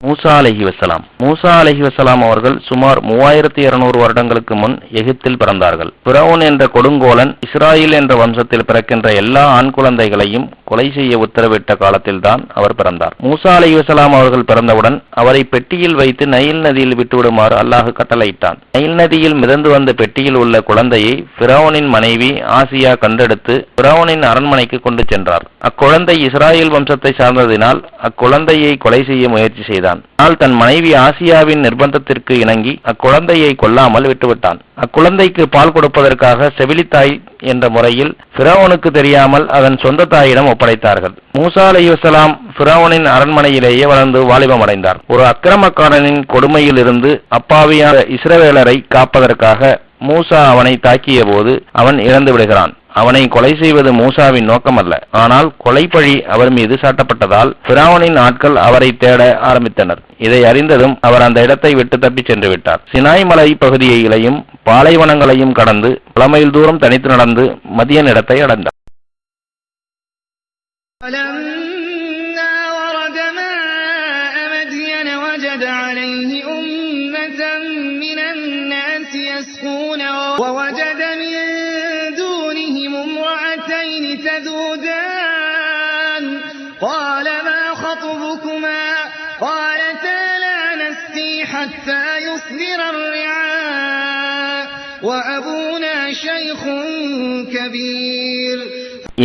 மூசா அலைஹிவஸலாம். மூசா அலைஹிவஸலாம் அவர்கள் சுமார் 3200 வருடங்களுக்கு முன் எகிப்தில் பிறந்தார்கள். பிறவுன் என்ற கொடுங்கோலன் இஸ்ராயில் என்ற வம்சத்தில் பிறக்கின்ற எல்லா ஆண் குழந்தைகளையும் கொலை செய்ய உத்தரவிட்ட காலத்தில்தான் அவர் பிறந்தார். மூசா அலைஹிவஸலாம் அவர்கள் பிறந்தவுடன் அவரை பெட்டியில் வைத்து நைல் நதியில் விட்டுவிடுமாறு அல்லாஹ் கட்டளையிட்டான். நைல் நதியில் மிதந்து வந்த பெட்டியில் உள்ள குழந்தையை பிறவுனின் மனைவி ஆசியா கண்டெடுத்து பிறவுனின் அரண்மனைக்கு கொண்டு சென்றார். அக்குழந்தை இஸ்ராயில் வம்சத்தை சார்ந்ததினால் அக்குழந்தையை கொலை செய்ய முயற்சி செய்தார். ஆனால் தன் மனைவி ஆசியாவின் நிர்பந்தத்திற்கு இணங்கி அக்குழந்தையை கொல்லாமல் விட்டுவிட்டான். அக்குழந்தைக்கு பால் கொடுப்பதற்காக செவிலித்தாய் என்ற முறையில் பிறவுனுக்கு தெரியாமல் அதன் சொந்த தாயிடம் ஒப்படைத்தார்கள். மூசா அலைஹிஸ்ஸலாம் பிறவுனின் அரண்மனையிலேயே வளர்ந்து வாலிபம் அடைந்தார். ஒரு அக்கிரமக்காரனின் கொடுமையில் இருந்து அப்பாவியான இஸ்ரவேலரை காப்பதற்காக மூசா அவனை தாக்கிய போது அவன் இறந்து விடுகிறான். அவனை கொலை செய்வது மூசாவின் நோக்கமல்ல, ஆனால் கொலைப்பழி அவர் மீது சாட்டப்பட்டதால் பிறவுனின் ஆட்கள் அவரை தேட ஆரம்பித்தனர். இதை அறிந்ததும் அவர் அந்த இடத்தை விட்டு தப்பிச் சென்று விட்டார். சினாய் மலை பகுதியையும் பாலைவனங்களையும் கடந்து பல மைல் தூரம் தனித்து நடந்து மதியன் இடத்தை அடைந்தார். تذودان قال ما خطبكما قالتا لا نسقي حتى يصدر الرعاء وأبونا شيخ كبير.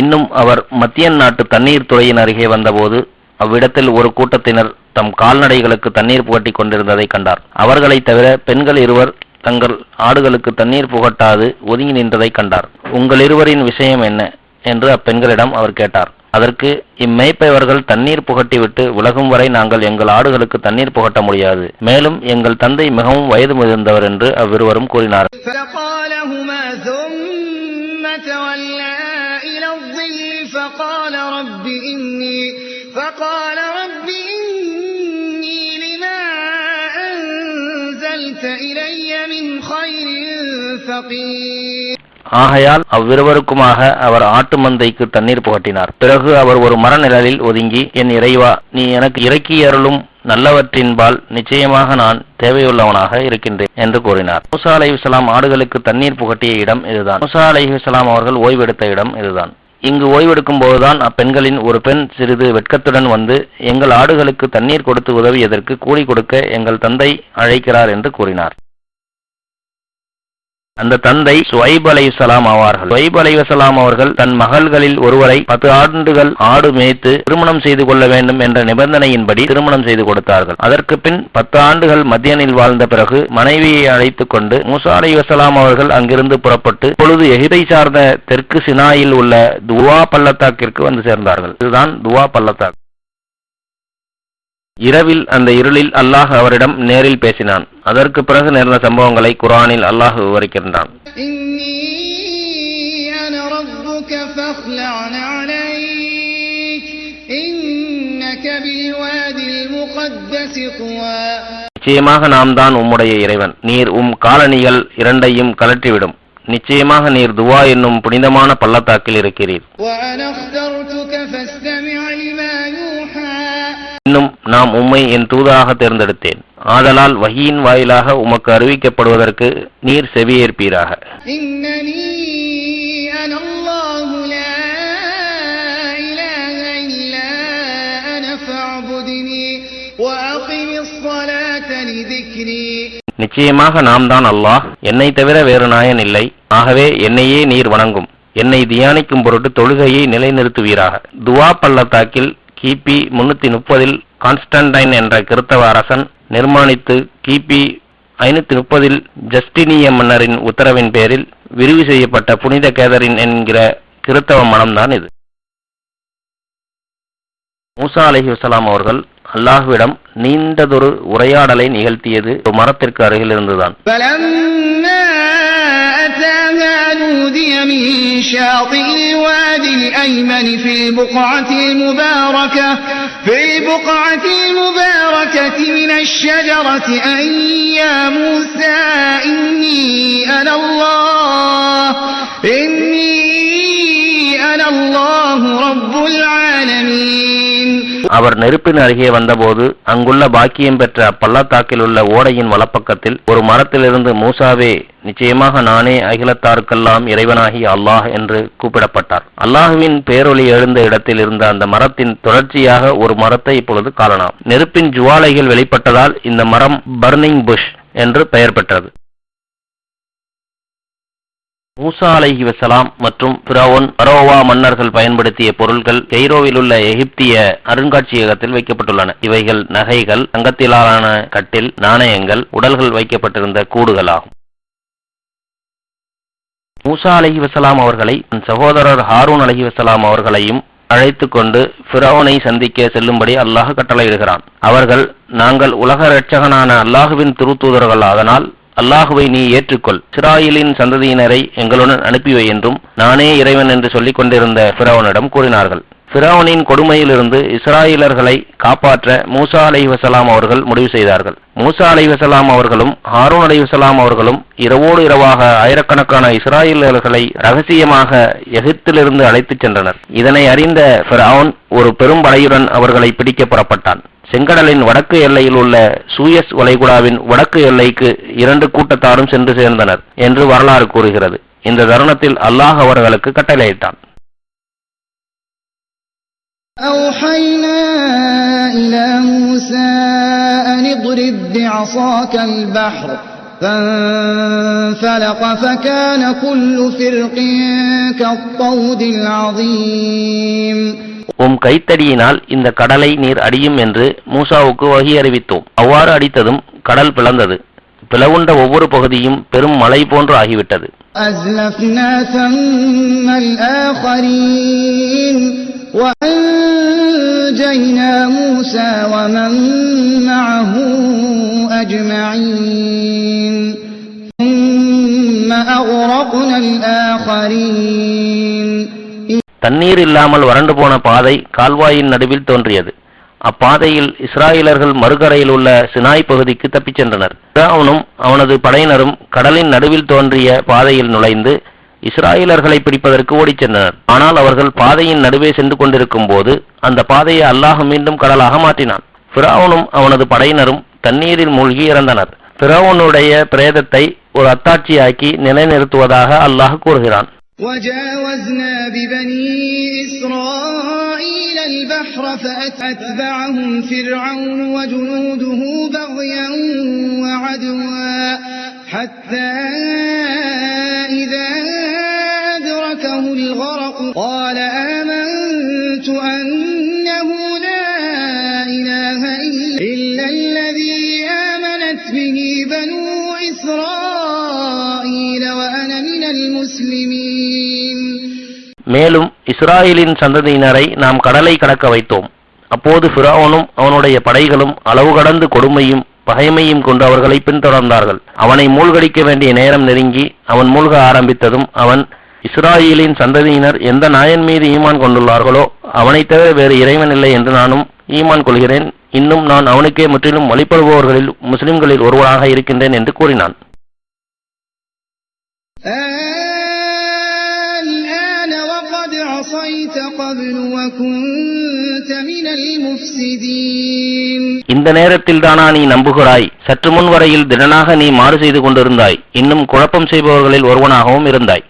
இன்னும் அவர் மத்தியன் நாட்டு தண்ணீர் துறையின் அருகே வந்தபோது அவ்விடத்தில் ஒரு கூட்டத்தினர் தம் கால்நடைகளுக்கு தண்ணீர் புகட்டிக் கொண்டிருந்ததை கண்டார். அவர்களை தவிர பெண்கள் இருவர் தங்கள் ஆடுகளுக்கு தண்ணீர் புகட்டாது ஒதுங்கி நின்றதை கண்டார். உங்கள் இருவரின் விஷயம் என்ன என்று அப்பெண்களிடம் அவர் கேட்டார். அதற்கு, இம்மேய்ப்பவர்கள் தண்ணீர் புகட்டிவிட்டு விலகும் வரை நாங்கள் எங்கள் ஆடுகளுக்கு தண்ணீர் புகட்ட முடியாது. மேலும் எங்கள் தந்தை மிகவும் வயது முதிர்ந்தவர் என்று அவ்விருவரும் கூறினார். فقير. ஆகையால் அவ்விருவருக்குமாக அவர் ஆட்டு மந்தைக்கு தண்ணீர் புகட்டினார். பிறகு அவர் ஒரு மர நிழலில் ஒதுங்கி, என் இறைவா, நீ எனக்கு இறக்கியருளும் நல்லவற்றின்பால் நிச்சயமாக நான் தேவையுள்ளவனாக இருக்கின்றேன் என்று கூறினார். மூசா அலைஹிஸ்ஸலாம் ஆடுகளுக்கு தண்ணீர் புகட்டிய இடம் இதுதான். மூசா அலைஹிஸ்ஸலாம் அவர்கள் ஓய்வெடுத்த இடம் இதுதான். இங்கு ஓய்வெடுக்கும் போதுதான் அப்பெண்களின் ஒரு பெண் சிறிது வெட்கத்துடன் வந்து, எங்கள் ஆடுகளுக்கு தண்ணீர் கொடுத்து உதவியதற்கு கூலி கொடுக்க எங்கள் தந்தை அழைக்கிறார் என்று கூறினார். அந்த தந்தை சுவைப் அலைஹிஸ்ஸலாம் ஆவார்கள். சுவைப் அலைஹிஸ்ஸலாம் அவர்கள் தன் மகள்களில் ஒருவரை 10 ஆண்டுகள் ஆடு மேய்த்து திருமணம் செய்து கொள்ள வேண்டும் என்ற நிபந்தனையின்படி திருமணம் செய்து கொடுத்தார்கள். அதற்கு பின் 10 ஆண்டுகள் மத்தியனில் வாழ்ந்த பிறகு மனைவியை அழைத்துக் கொண்டு மூசா அலைஹிஸ்ஸலாம் அவர்கள் அங்கிருந்து புறப்பட்டு பொழுது எகிப்தை சார்ந்த தெற்கு சினாயில் உள்ள துவா பள்ளத்தாக்கிற்கு வந்து சேர்ந்தார்கள். இதுதான் துவா பள்ளத்தாக்கு. இரவில் அந்த இருளில் அல்லாஹ் அவரிடம் நேரில் பேசினான். அதற்கு பிறகு நேர்ந்த சம்பவங்களை குர்ஆனில் அல்லாஹ் விவரிக்கின்றான். நிச்சயமாக நாம் தான் உம்முடைய இறைவன். நீர் காலணிகள் இரண்டையும் கலற்றிவிடும். நிச்சயமாக நீர் துவா என்னும் புனிதமான பள்ளத்தாக்கில் இருக்கிறீர். இன்னும் நாம் உம்மை என் தூதராக தேர்ந்தெடுத்தேன். ஆதலால் வஹீயின் வாயிலாக உமக்கு அறிவிக்கப்படுவதற்கு நீர் செவியேற்பீராக. நிச்சயமாக நாம் தான் அல்லாஹ், என்னை தவிர வேறு நாயன் இல்லை. ஆகவே என்னையே நீர் வணங்கும். என்னை தியானிக்கும் பொருட்டு தொழுகையை நிலைநிறுத்துவீராக. துவா பள்ளத்தாக்கில் கிபி 330 கான்ஸ்டன்டைன் என்ற கிறித்தவ அரசன் நிர்மாணித்து கிபி 530 ஜஸ்டினிய மன்னரின் உத்தரவின் பேரில் விரிவு செய்யப்பட்ட புனித கேதரின் என்கிற கிறித்தவ மனம்தான் இது. மூசா அலைஹிஸ்ஸலாம் அவர்கள் அல்லாஹ்விடம் நீண்டதொரு உரையாடலை நிகழ்த்தியது ஒரு மரத்திற்கு அருகில் இருந்துதான். نودي من شاطئ الوادي الأيمن في البقعة المباركة من الشجرة أن يا موسى إني أنا الله رب العالمين. அவர் நெருப்பின் அருகே வந்தபோது அங்குள்ள பாக்கியம் பெற்ற பள்ளத்தாக்கில் உள்ள ஓடையின் வலப்பக்கத்தில் ஒரு மரத்திலிருந்து, மூசாவே, நிச்சயமாக நானே அகிலத்தாருக்கெல்லாம் இறைவனாகி அல்லாஹ் என்று கூப்பிடப்பட்டார். அல்லாஹுவின் பேரொளி எழுந்த இடத்தில் இருந்த அந்த மரத்தின் தொடர்ச்சியாக ஒரு மரத்தை இப்பொழுது காணலாம். நெருப்பின் ஜுவாலைகள் வெளிப்பட்டதால் இந்த மரம் பர்னிங் புஷ் என்று பெயர் பெற்றது. மூசா அலைஹிஸ்ஸலாம் மற்றும் ஃபிரௌன், பரோவா மன்னர்கள் பயன்படுத்திய பொருட்கள் கெய்ரோவில் உள்ள எகிப்திய அருங்காட்சியகத்தில் வைக்கப்பட்டுள்ளன. இவைகள் நகைகள், தங்கத்திலான கட்டில், நாணயங்கள், உடல்கள் வைக்கப்பட்டிருந்த கூடுகள் ஆகும். மூசா அலைஹிஸ்ஸலாம் அவர்களை சகோதரர் ஹாரூன் அலைஹிஸ்ஸலாம் அவர்களையும் அழைத்துக் கொண்டு ஃபிரௌனை சந்திக்க செல்லும்படி அல்லாஹ் கட்டளையிடுகிறான். அவர்கள், நாங்கள் உலக இரட்சகனான அல்லாஹுவின் திருத்தூதர்கள், அதனால் அல்லாஹுவை நீ ஏற்றுக்கொள், இஸ்ராயேலின் சந்ததியினரை எங்களுடன் அனுப்பிவை என்றும் நானே இறைவன் என்று சொல்லிக் கொண்டிருந்த ஃபிரௌனிடம் கூறினார்கள். ஃபிரௌனின் கொடுமையிலிருந்து இஸ்ராயேலர்களை காப்பாற்ற மூசா அலைஹிஸ்ஸலாம் அவர்கள் முடிவு செய்தார்கள். மூசா அலைஹிஸ்ஸலாம் அவர்களும் ஹாரூன் அலைஹிஸ்ஸலாம் அவர்களும் இரவோடு இரவாக ஆயிரக்கணக்கான இஸ்ராயேலர்களை ரகசியமாக எகிப்திலிருந்து அழைத்துச் சென்றனர். இதனை அறிந்த ஃபிரௌன் ஒரு பெரும் படையுடன் அவர்களை பிடிக்க புறப்பட்டான். செங்கடலின் வடக்கு எல்லையில் உள்ள சூயஸ் வளைகுடாவின் வடக்கு எல்லைக்கு 2 கூட்டத்தாரும் சென்று சேர்ந்தனர் என்று வரலாறு கூறுகிறது. இந்த தருணத்தில் அல்லாஹ் அவர்களுக்கு கட்டளையிட்டான். أوحينا إلى موسى أن اضرب بعصاك البحر فانفلق فكان كل فرق كالطود العظيم. கைத்தடியினால் இந்த கடலை நீர் அடியும் என்று மூசாவுக்கு வஹி அறிவித்தோம். அவ்வாறு அடித்ததும் கடல் பிளந்தது. பிளவுண்ட ஒவ்வொரு பகுதியும் பெரும் மலை போன்று ஆகிவிட்டது. أزلفنا ثم الآخرين وأنجينا موسى ومن معه أجمعين ثم أغرقنا الآخرين. தண்ணீர் இல்லாமல் வறண்டு போன பாதை கால்வாயின் நடுவில் தோன்றியது. அப்பாதையில் இஸ்ராயலர்கள் மறுகரையில் உள்ள சினாய் பகுதிக்கு தப்பிச் சென்றனர். ஃபிரௌனும் அவனது படையினரும் கடலின் நடுவில் தோன்றிய பாதையில் நுழைந்து இஸ்ராயலர்களை பிடிப்பதற்கு ஓடிச் சென்றனர். ஆனால் அவர்கள் பாதையின் நடுவே சென்று கொண்டிருக்கும் போது அந்த பாதையை அல்லாஹ் மீண்டும் கடலாக மாற்றினான். ஃபிரௌனும் அவனது படையினரும் தண்ணீரில் மூழ்கி இறந்தனர். ஃபிரௌனுடைய பிரேதத்தை ஒரு அத்தாட்சியாக்கி நிலைநிறுத்துவதாக அல்லாஹ் கூறுகிறான். وجاوزنا ببني إسرائيل البحر فأتبعهم فرعون وجنوده بغيا وعدوا حتى إذا أدركه الغرق قال آمنت أنه لا إله إلا الذي آمنت به بنو إسرائيل وأنا من المسلمين. மேலும் இஸ்ராயேலின் சந்ததியினரை நாம் கடலை கடக்க வைத்தோம். அப்போது ஃபிரௌனும் அவனுடைய படைகளும் அளவு கடந்து கொடுமையும் பகைமையும் கொண்டு அவர்களை பின்தொடர்ந்தார்கள். அவனை மூழ்கடிக்க வேண்டிய நேரம் நெருங்கி அவன் மூழ்க ஆரம்பித்ததும் அவன், இஸ்ராயேலின் சந்ததியினர் எந்த நாயன் மீது ஈமான் கொண்டுள்ளார்களோ அவனை தவிர வேறு இறைவன் இல்லை என்று நானும் ஈமான் கொள்கிறேன். இன்னும் நான் அவனுக்கே முற்றிலும் வழிபடுபவர்களில் முஸ்லிம்களில் ஒருவராக இருக்கின்றேன் என்று கூறினான். இந்த நேரத்தில் தானா நீ நம்புகிறாய்? சற்று முன் வரையில் திடனாக நீ மாறு செய்து கொண்டிருந்தாய். இன்னும் குழப்பம் செய்பவர்களில் ஒருவனாகவும் இருந்தாய்.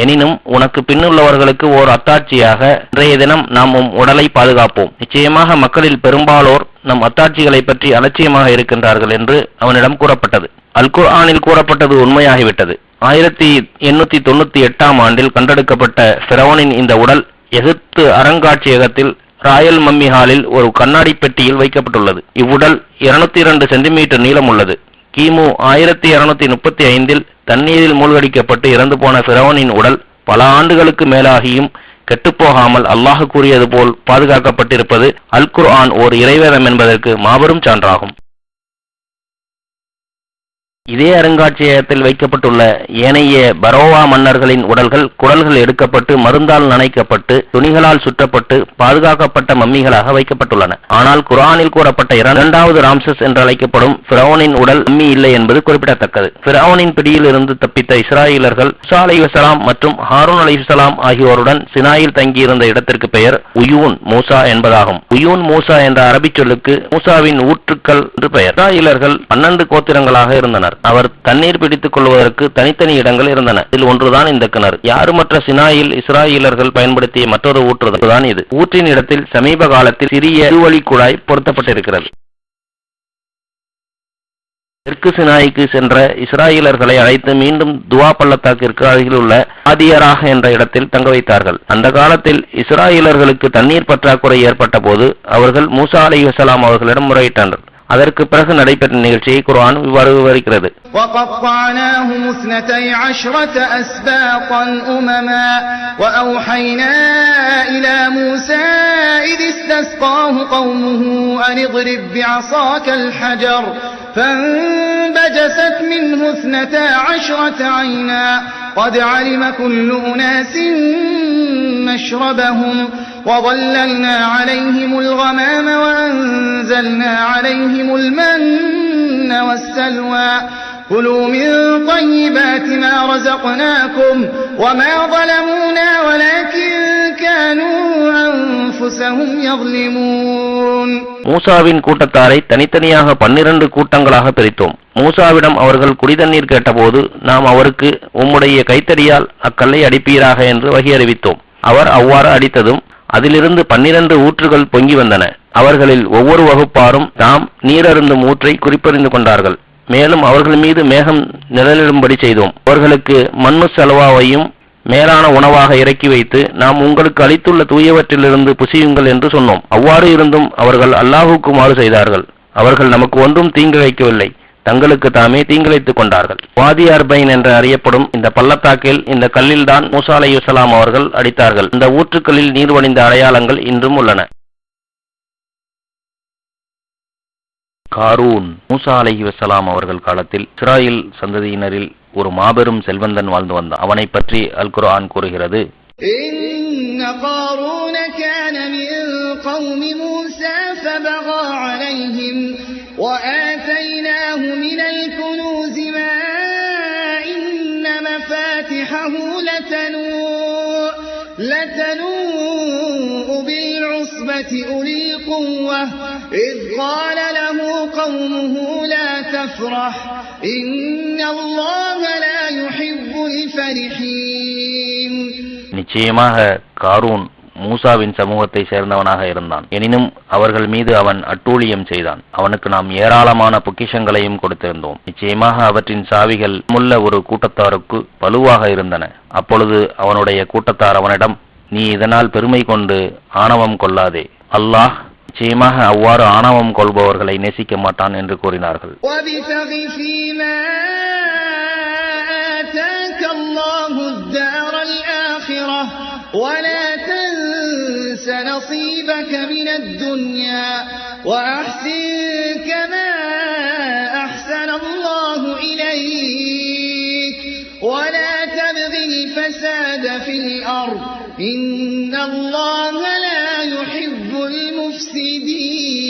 எனினும் உனக்கு பின்னுள்ளவர்களுக்கு ஓர் அத்தாட்சியாக இன்றைய தினம் நாம் உடலை பாதுகாப்போம். நிச்சயமாக மக்களில் பெரும்பாலோர் நம் அத்தாட்சிகளை பற்றி அலட்சியமாக இருக்கின்றார்கள் என்று அவனிடம் கூறப்பட்டது. அல் குர்ஆனில் கூறப்பட்டது உண்மையாகிவிட்டது. 1898 ஆண்டில் கண்டெடுக்கப்பட்ட ஃபிரௌனின் இந்த உடல் எகிப்து அருங்காட்சியகத்தில் ராயல் மம்மி ஹாலில் ஒரு கண்ணாடி பெட்டியில் வைக்கப்பட்டுள்ளது. இவ்வுடல் 202 சென்டிமீட்டர் நீளம் உள்ளது. கிமு 1235 தண்ணீரில் மூழ்கடிக்கப்பட்டு இறந்து போன ஃபிரௌனின் உடல் பல ஆண்டுகளுக்கு மேலாகியும் கெட்டுப்போகாமல் அல்லாஹ் கூறியது போல் பாதுகாக்கப்பட்டிருப்பது அல் குர்ஆன் ஓர் இறைவேதம் என்பதற்கு மாபெரும் சான்றாகும். இதே அருங்காட்சியகத்தில் வைக்கப்பட்டுள்ள ஏனைய பரோவா மன்னர்களின் உடல்கள் குடல்கள் எடுக்கப்பட்டு மருந்தால் நனைக்கப்பட்டு துணிகளால் சுற்றப்பட்டு பாதுகாக்கப்பட்ட மம்மிகளாக வைக்கப்பட்டுள்ளன. ஆனால் குர்ஆனில் கூறப்பட்ட இரண்டாவது ராம்சஸ் என்று அழைக்கப்படும் ஃபிரௌனின் உடல் மம்மி இல்லை என்பது குறிப்பிடத்தக்கது. ஃபிரௌனின் பிடியில் இருந்து தப்பித்த இஸ்ராயலர்கள் மூசா அலைஹிஸ்ஸலாம் மற்றும் ஹாரூன் அலைஹிஸ்ஸலாம் ஆகியோருடன் சினாயில் தங்கியிருந்த இடத்திற்கு பெயர் உயூன் மூசா என்பதாகும். உயூன் மூசா என்ற அரபிச் சொல்லுக்கு மூசாவின் ஊற்றுக்கள் என்று பெயர். இஸ்ராயலர்கள் 12 கோத்திரங்களாக இருந்தனர். அவர் தண்ணீர் பிடித்துக் கொள்வதற்கு தனித்தனி இடங்கள் இருந்தன. இதில் ஒன்றுதான் இந்த கிணறு. யாருமற்ற சினாயில் இஸ்ராயலர்கள் பயன்படுத்திய மற்றொரு ஊற்றுதான் இது. ஊற்றின் இடத்தில் சமீப காலத்தில் சிறிய இருவழி குழாய் பொருத்தப்பட்டிருக்கிறது. தெற்கு சினாய்க்கு சென்ற இஸ்ராயலர்களை அழைத்து மீண்டும் துவா பள்ளத்தாக்கிற்கு அருகில் உள்ள ஆதியராக என்ற இடத்தில் தங்க வைத்தார்கள். அந்த காலத்தில் இஸ்ராயலர்களுக்கு தண்ணீர் பற்றாக்குறை ஏற்பட்ட போது அவர்கள் மூசா அலைஹிஸ்ஸலாம் அவர்களிடம் முறையிட்டனர். அதற்கு பிறகு நடைபெற்ற நிகழ்ச்சியை குர்ஆன் இவ்வாறு விவரிக்கிறது. وَقَطَّعْنَاهُمُ 12 أَسْبَاطًا أُمَمًا وَأَوْحَيْنَا إِلَى مُوسَى إِذِ اسْتَسْقَاهُ قَوْمُهُ أَنِ اضْرِب بِّعَصَاكَ الْحَجَرَ فَانبَجَسَتْ مِنْهُ 12 عَيْنًا قَدْ عَلِمَ كُلُّ أُنَاسٍ مَّشْرَبَهُمْ وَظَلَّلْنَا عَلَيْهِمُ الْغَمَامَ وَأَنزَلْنَا عَلَيْهِمُ الْمَنَّ وَالسَّلْوَىٰ كُلُوا مِن طَيِّبَاتِ مَا رَزَقْنَاكُمْ وَمَا ظَلَمُونَا وَلَكِن كَانُوا أَنفُسَهُمْ يَظْلِمُونَ. மூசாவின் கூட்டத்தாரை தனித்தனியாக 12 கூட்டங்களாக பிரித்தோம். மூசாவிடம் அவர்கள் குடிதண்ணீர் கேட்டபோது நாம் அவருக்கு உம்முடைய கைத்தடியால் அக்கல்லை அடிப்பீராக என்று வகி அறிவித்தோம். அவர் அவ்வாறு அடித்ததும் அதிலிருந்து 12 ஊற்றுகள் பொங்கி வந்தன. அவர்களில் ஒவ்வொரு வகுப்பாரும் தாம் நீரருந்தும் ஊற்றை குறிப்பறிந்து கொண்டார்கள். மேலும் அவர்கள் மீது மேகம் நிழலிடும்படி செய்தோம். அவர்களுக்கு மண்ணு செலவாவையும் மேலான உணவாக இறக்கி வைத்து நாம் உங்களுக்கு அளித்துள்ள தூயவற்றிலிருந்து புசியுங்கள் என்று சொன்னோம். அவ்வாறு இருந்தும் அவர்கள் அல்லாஹுக்கு மாறு செய்தார்கள். அவர்கள் நமக்கு ஒன்றும் தீங்கிழைக்கவில்லை. தங்களுக்கு தாமே தீங்கிழைத்துக் கொண்டார்கள். வாதி அர்பைன் என்று அறியப்படும் இந்த பள்ளத்தாக்கில் இந்த கல்லில்தான் மூசா அலைஹிஸ்ஸலாம் அவர்கள் அடித்தார்கள். இந்த ஊற்றுக்களில் நீர் வடிந்த அடையாளங்கள் இன்றும் உள்ளன. காரூன் மூசா அலைஹிஸ்ஸலாம் அவர்கள் காலத்தில் இஸ்ராயேல் சந்ததியினரில் ஒரு மாபெரும் செல்வந்தன் வாழ்ந்து வந்தான். அவனை பற்றி அல் குர்ஆன் கூறுகிறது, إن قارون كان من قوم موسى فبغى عليهم وآتيناه من الكنوز ما إن مفاتحه لتنوء بالعصبة أولي القوة إذ قال له قومه لا تفرح إن الله لا يحب الفرحين. நிச்சயமாக காரூன் மூசாவின் சமூகத்தை சேர்ந்தவனாக இருந்தான். எனினும் அவர்கள் மீது அவன் அட்டூழியம் செய்தான். அவனுக்கு நாம் ஏராளமான பொக்கிஷங்களையும் கொடுத்திருந்தோம். நிச்சயமாக அவற்றின் சாவிகள் முள்ள ஒரு கூட்டத்தாருக்கு வலுவாக இருந்தன. அப்பொழுது அவனுடைய கூட்டத்தார் அவனிடம், நீ இதனால் பெருமை கொண்டு ஆணவம் கொள்ளாதே, அல்லாஹ் நிச்சயமாக அவ்வாறு ஆணவம் கொள்பவர்களை நேசிக்க மாட்டான் என்று கூறினார்கள். ولا تنس نصيبك من الدنيا وأحسن كما أحسن الله إليك ولا تبغ الفساد في الأرض إن الله لا يحب المفسدين.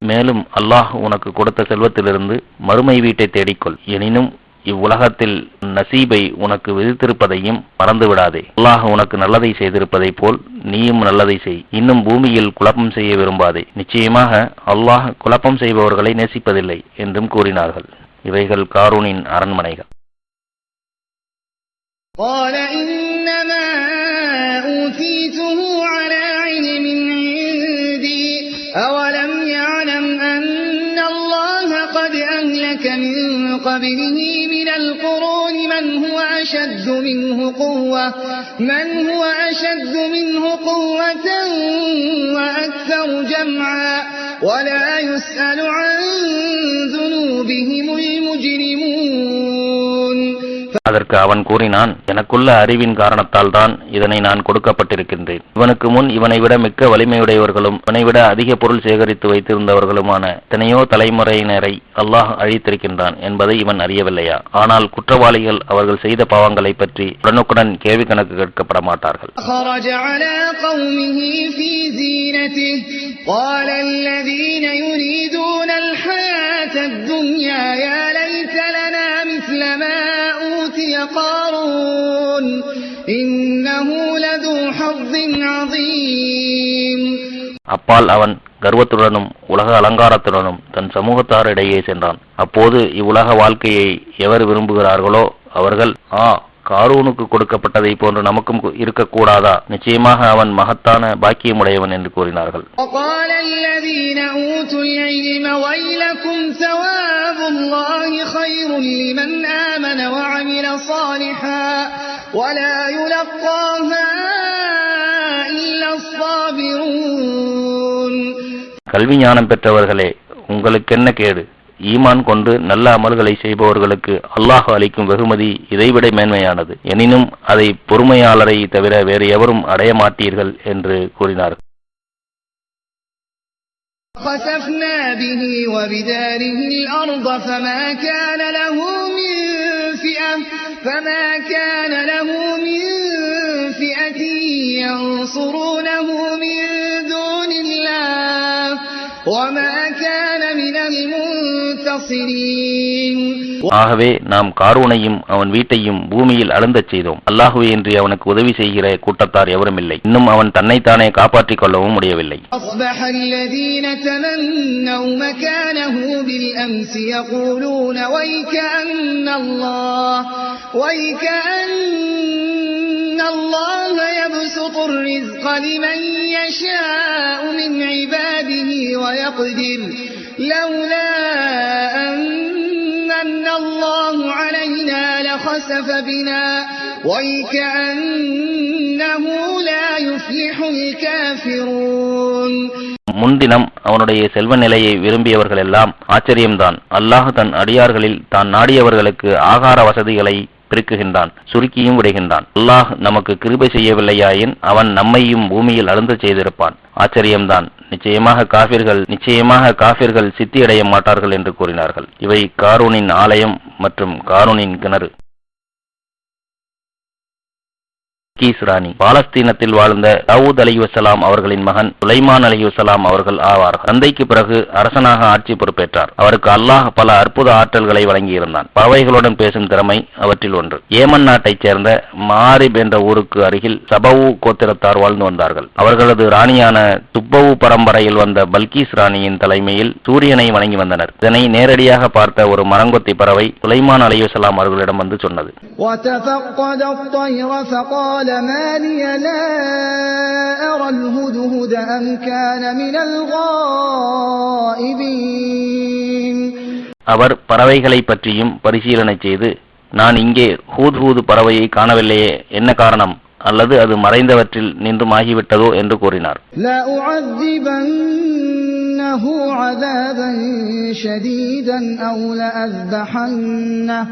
மேலும் அல்லாஹ் உனக்கு கொடுத்த செல்வத்திலிருந்து மறுமை வீட்டை தேடிக்கொள். எனினும் இவ்வுலகத்தில் நசீபை உனக்கு விதித்திருப்பதையும் மறந்துவிடாதே. அல்லாஹ் உனக்கு நல்லதை செய்திருப்பதை போல் நீயும் நல்லதை செய். இன்னும் பூமியில் குழப்பம் செய்ய விரும்பாதே. நிச்சயமாக அல்லாஹ் குழப்பம் செய்பவர்களை நேசிப்பதில்லை என்றும் கூறினார்கள். இவைகள் காரூனின் அரண்மனைகள். قال إنما أوتيته على علم عندي أولم يعلم أن الله قد أهلك من قبله من القرون من هو أشد منه قوة وأكثر جمعا ولا يسأل عن ذنوبهم المجرمون. அதற்கு அவன் கூறினான், எனக்குள்ள அறிவின் காரணத்தால் தான் இதனை நான் கொடுக்கப்பட்டிருக்கின்றேன். இவனுக்கு முன் இவனை விட மிக்க வலிமையுடையவர்களும் இவனை விட அதிக பொருள் சேகரித்து வைத்திருந்தவர்களுமான எத்தனையோ தலைமுறையினரை அல்லாஹ் அழித்திருக்கின்றான் என்பதை இவன் அறியவில்லையா? ஆனால் குற்றவாளிகள் அவர்கள் செய்த பாவங்களை பற்றி உடனுக்குடன் கேள்வி கணக்கு கேட்கப்பட மாட்டார்கள். قارون إنه لذو حظ عظيم. அப்பால் அவன் கர்வத்துடனும் உலக அலங்காரத்துடனும் தன் சமூகத்தாரிடையே சென்றான். அப்போது இவ்வுலக வாழ்க்கையை எவர் விரும்புகிறார்களோ அவர்கள், காரூனுக்கு கொடுக்கப்பட்டதை போன்று நமக்கும் இருக்கக்கூடாதா? நிச்சயமாக அவன் மகத்தான பாக்கியமுடையவன் என்று கூறினார்கள். கல்வி ஞானம் பெற்றவர்களே, உங்களுக்கென்ன கேடு? ஈமான் கொண்டு நல்ல அமல்களை செய்பவர்களுக்கு அல்லாஹ் அளிக்கும் வெகுமதி இதைவிட மேன்மையானது. எனினும் அதை பொறுமையாளரை தவிர வேறு எவரும் அடைய மாட்டீர்கள் என்று கூறினார்கள். خسفنا به وبداره الأرض فما كان له من فئة ينصرونه من دون الله وما كان من المنتصرين. ஆகவே நாம் காரூனையும் அவன் வீட்டையும் பூமியில் அழுந்தச் செய்தோம். அல்லாஹ்வே இன்றி அவனுக்கு உதவி செய்கிற கூட்டத்தார் எவரும் இல்லை. இன்னும் அவன் தன்னைத்தானே காப்பாற்றிக் கொள்ளவும் முடியவில்லை. أصبح الذين تمنوا مكانه بالأمس يقولون ويكأن الله يبسط الرزق لمن يشاء من عباده ويقدر لولا أن الله علينا لخسف بنا ويكأنه لا يفلح الكافرون. முன்தினம் அவனுடைய செல்வ நிலையை விரும்பியவர்கள் எல்லாம் ஆச்சரியம்தான். அல்லாஹ் தன் அடியார்களில் தான் நாடியவர்களுக்கு ஆகார வசதிகளை பெருக்குகின்றான், சுருக்கியும் விடுகின்றான். அல்லாஹ் நமக்கு கிருபை செய்யவில்லையாயின் அவன் நம்மையும் பூமியில் அழுந்த செய்திருப்பான். ஆச்சரியம்தான். நிச்சயமாக காபிர்கள் சித்தியடைய மாட்டார்கள் என்று கூறினார்கள். இவை காரூனின் ஆலயம் மற்றும் காரூனின் கிணறு. பல்கீஸ் ராணி பாலஸ்தீனத்தில் வாழ்ந்த தாவூத் அலைஹிஸ்ஸலாம் அவர்களின் மகன் சுலைமான் அலைஹிஸ்ஸலாம் அவர்கள் ஆவார். தந்தைக்கு பிறகு அரசனாக ஆட்சி பொறுப்பேற்றார். அவருக்கு அல்லாஹ் பல அற்புத ஆற்றல்களை வழங்கியிருந்தான். பறவைகளுடன் பேசும் திறமை அவற்றில் ஒன்று. ஏமன் நாட்டைச் சேர்ந்த மாரிப் என்ற ஊருக்கு அருகில் சபவு கோத்திரத்தார் வாழ்ந்து வந்தார்கள். அவர்களது ராணியான துப்பவு பரம்பரையில் வந்த பல்கீஸ் ராணியின் தலைமையில் சூரியனை வணங்கி வந்தனர். இதனை நேரடியாக பார்த்த ஒரு மரங்கொத்தி பறவை சுலைமான் அலைஹிஸ்ஸலாம் அவர்களிடம் வந்து சொன்னது. ما لي لا أرى الهدهد أم كان من الغائبين. அவர் பறவைகளை பற்றியும் பரிசீலனை செய்து, நான் இங்கே ஹூத் பறவையை காணவில்லையே, என்ன காரணம்? அல்லது அது மறைந்தவற்றில் நின்றும் ஆகிவிட்டதோ என்று கூறினார். عذابا شديدا أو لأذبحنه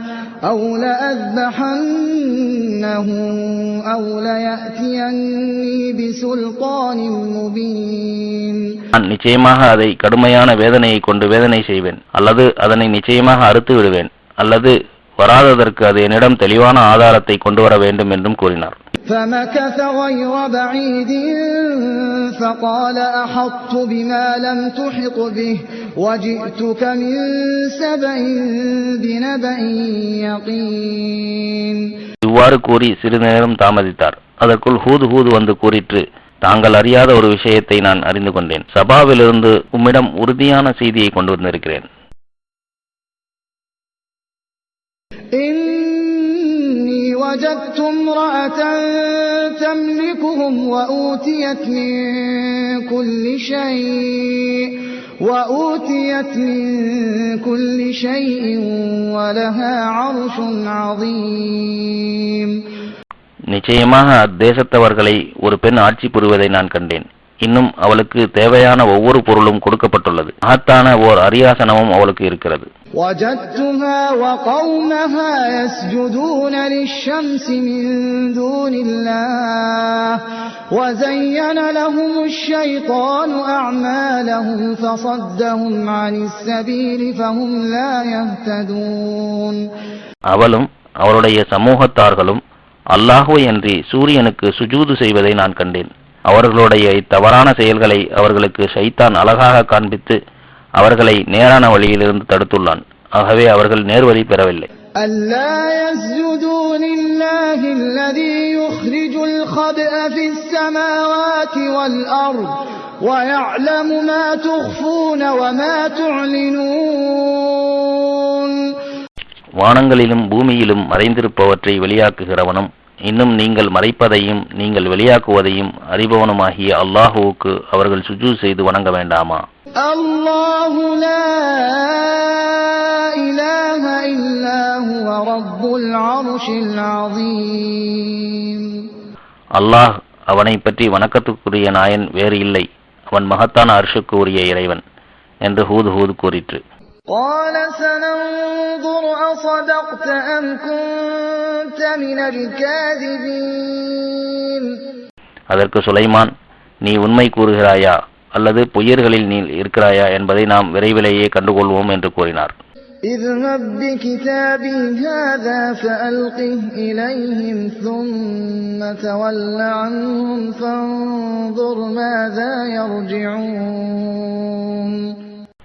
أو ليأتيني بسلطان مبين. நான் நிச்சயமாக அதை கடுமையான வேதனையை கொண்டு வேதனை செய்வேன், அல்லது அதனை நிச்சயமாக அறுத்து விடுவேன், அல்லது வராததற்கு அது என்னிடம் தெளிவான ஆதாரத்தை கொண்டு வர வேண்டும் என்றும் கூறினார். فمكث غير بعيد فقال أحطت بما لم تحط به وجئتك من سبأ بنبأ يقين. இவ்வாறு கூறி சிறிது நேரம் தாமதித்தார். அதற்குள் ஹூத் வந்து கூறிற்று, தாங்கள் அறியாத ஒரு விஷயத்தை நான் அறிந்து கொண்டேன். சபாவிலிருந்து உம்மிடம் உறுதியான செய்தியை கொண்டு வந்திருக்கிறேன். وجدت امرأة تملكهم وأوتيت من كل شيء ولها عرش عظيم. நிச்சயமாக அத்தேசத்தவர்களை ஒரு பெண் ஆட்சி புரிவதை நான் கண்டேன். இன்னும் அவளுக்கு தேவையான ஒவ்வொரு பொருளும் கொடுக்கப்பட்டுள்ளது. மகத்தான ஓர் அரியாசனமும் அவளுக்கு இருக்கிறது. وجدتها وقومها يسجدون للشمس من دون الله وزين لهم الشيطان أعمالهم فصدهم عن السبيل فهم لا يهتدون. அவளும் அவளுடைய சமூகத்தார்களும் அல்லாஹ்வை அன்றி சூரியனுக்கு சுஜூது செய்வதை நான் கண்டேன். அவர்களுடைய இத்தவறான செயல்களை அவர்களுக்கு ஷைத்தான் அழகாக காண்பித்து அவர்களை நேரான வழியிலிருந்து தடுத்துள்ளான். ஆகவே அவர்கள் நேர்வழி பெறவில்லை. ألا يسجدوا لله الذي يخرج الخبأ في السماوات والأرض ويعلم ما تخفون وما تعلنون. வானங்களிலும் பூமியிலும் மறைந்திருப்பவற்றை வெளியாக்குகிறவனும் இன்னும் நீங்கள் மறைப்பதையும் நீங்கள் வெளியாக்குவதையும் அறிபவனுமாகிய அல்லாஹுவுக்கு அவர்கள் சுஜூத் செய்து வணங்க வேண்டாமா? அல்லாஹு லா இலாஹ இல்லா ஹுவ ரப்புல் அர்ஷில் அஸீம். அல்லாஹ், அவனை பற்றி வணக்கத்துக்குரிய நாயன் வேறு இல்லை, அவன் மகத்தான அர்ஷுக்கு உரிய இறைவன் என்று ஹூத் கூறிற்று. قال سننظر أصدقت أم كنت من الكاذبين. அதற்கு சுலைமான், நீ உண்மை கூறுகிறாயா அல்லது பொய்யர்களில் நீ இருக்கிறாயா என்பதை நாம் விரைவிலேயே கண்டுகொள்வோம் என்று கூறினார். اذهب بكتابي هذا فألقه إليهم ثم تول عنهم فانظر ماذا يرجعون.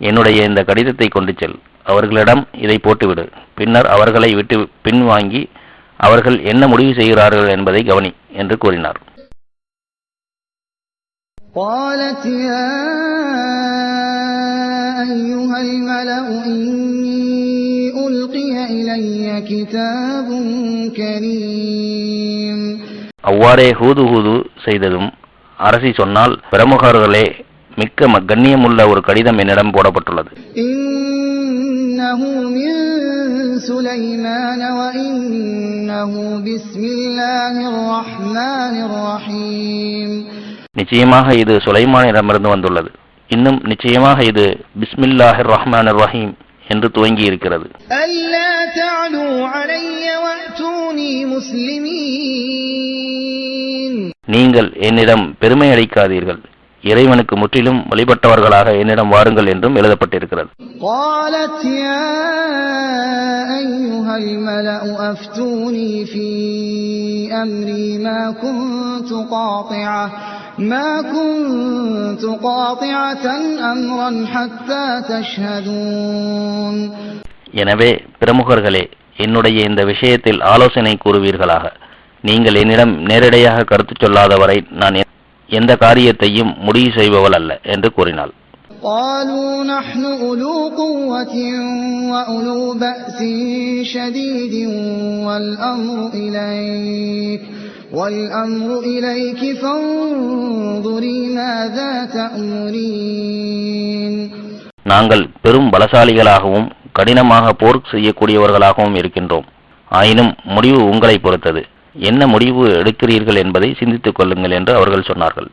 என்னுடைய இந்த கடிதத்தை கொண்டு செல், அவர்களிடம் இதை போட்டுவிடு, பின்னர் அவர்களை விட்டு பின்வாங்கி அவர்கள் என்ன முடிவு செய்கிறார்கள் என்பதை கவனி என்று கூறினார். قالت يا أيها الملأ إني ألقي إلي كتاب كريم. அவ்வாறே ஹூது செய்ததும் அரசி சொன்னால், பிரமுகர்களே, மிக்க கண்ணியமுள்ள ஒரு கடிதம் என்னிடம் போடப்பட்டுள்ளது. இன்னஹு மின் சுலைமான வ இன்னஹு பிஸ்மில்லாஹிர் ரஹ்மானிர் ரஹீம். நிச்சயமாக இது சுலைமானிடமிருந்து வந்துள்ளது. இன்னும் நிச்சயமாக இது பிஸ்மில்லாஹிர் ரஹ்மானிர் ரஹீம் என்று துவங்கி இருக்கிறது. அல்லா தஅலு அலைய வஅதூனி முஸ்லிமீன். நீங்கள் என்னிடம் பெருமை அளிக்காதீர்கள், இறைவனுக்கு முற்றிலும் வழிபட்டவர்களாக என்னிடம் வாருங்கள் என்றும் எழுதப்பட்டிருக்கிறது. قالت يا أيها الملأ أفتوني في أمري ما كنت قاطعة أمرا حتى تشهدون. எனவே பிரமுகர்களே, என்னுடைய இந்த விஷயத்தில் ஆலோசனை கூறுவீர்களாக. நீங்கள் என்னிடம் நேரடியாக கருத்து சொல்லாதவரை நான் எந்த காரியத்தையும் முடிவு செய்பவள் அல்ல என்று கூறினாள். قالوا نحن أولو قوة وأولو بأس شديد والأمر إليك فانظري ماذا تأمرين. நாங்கள் பெரும் பலசாலிகளாகவும் கடினமாக போர் செய்யக்கூடியவர்களாகவும் இருக்கின்றோம். ஆயினும் முடிவு உங்களை பொறுத்தது. என்ன முடிவு எடுக்கிறீர்கள் என்பதை சிந்தித்துக் கொள்ளுங்கள் என்று அவர்கள் சொன்னார்கள்.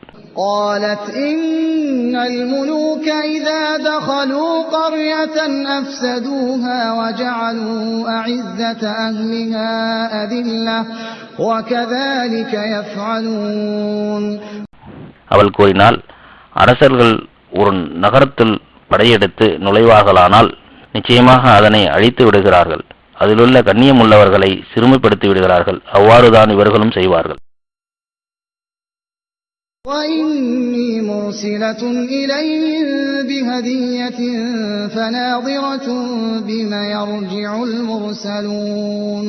قالت إن الملوك إذا دخلوا قرية أفسدوها وجعلوا أعزة أهلها أذلة وكذلك يفعلون. அவள் கூறினாள், அரசர்கள் ஒரு நகரத்தில் படையெடுத்து நுழைவார்களானால் நிச்சயமாக அதனை அழித்து விடுகிறார்கள். அதிலுள்ள கண்ணியம் உள்ளவர்களை சிறுமைப்படுத்தி விடுகிறார்கள். அவ்வாறுதான் இவர்களும் செய்வார்கள். وَإِنِّي مُرْسِلَةٌ إِلَيْهِمْ بِهَدِيَّةٍ فَنَاظِرَةٌ بِمَ يَرْجِعُ الْمُرْسَلُونَ.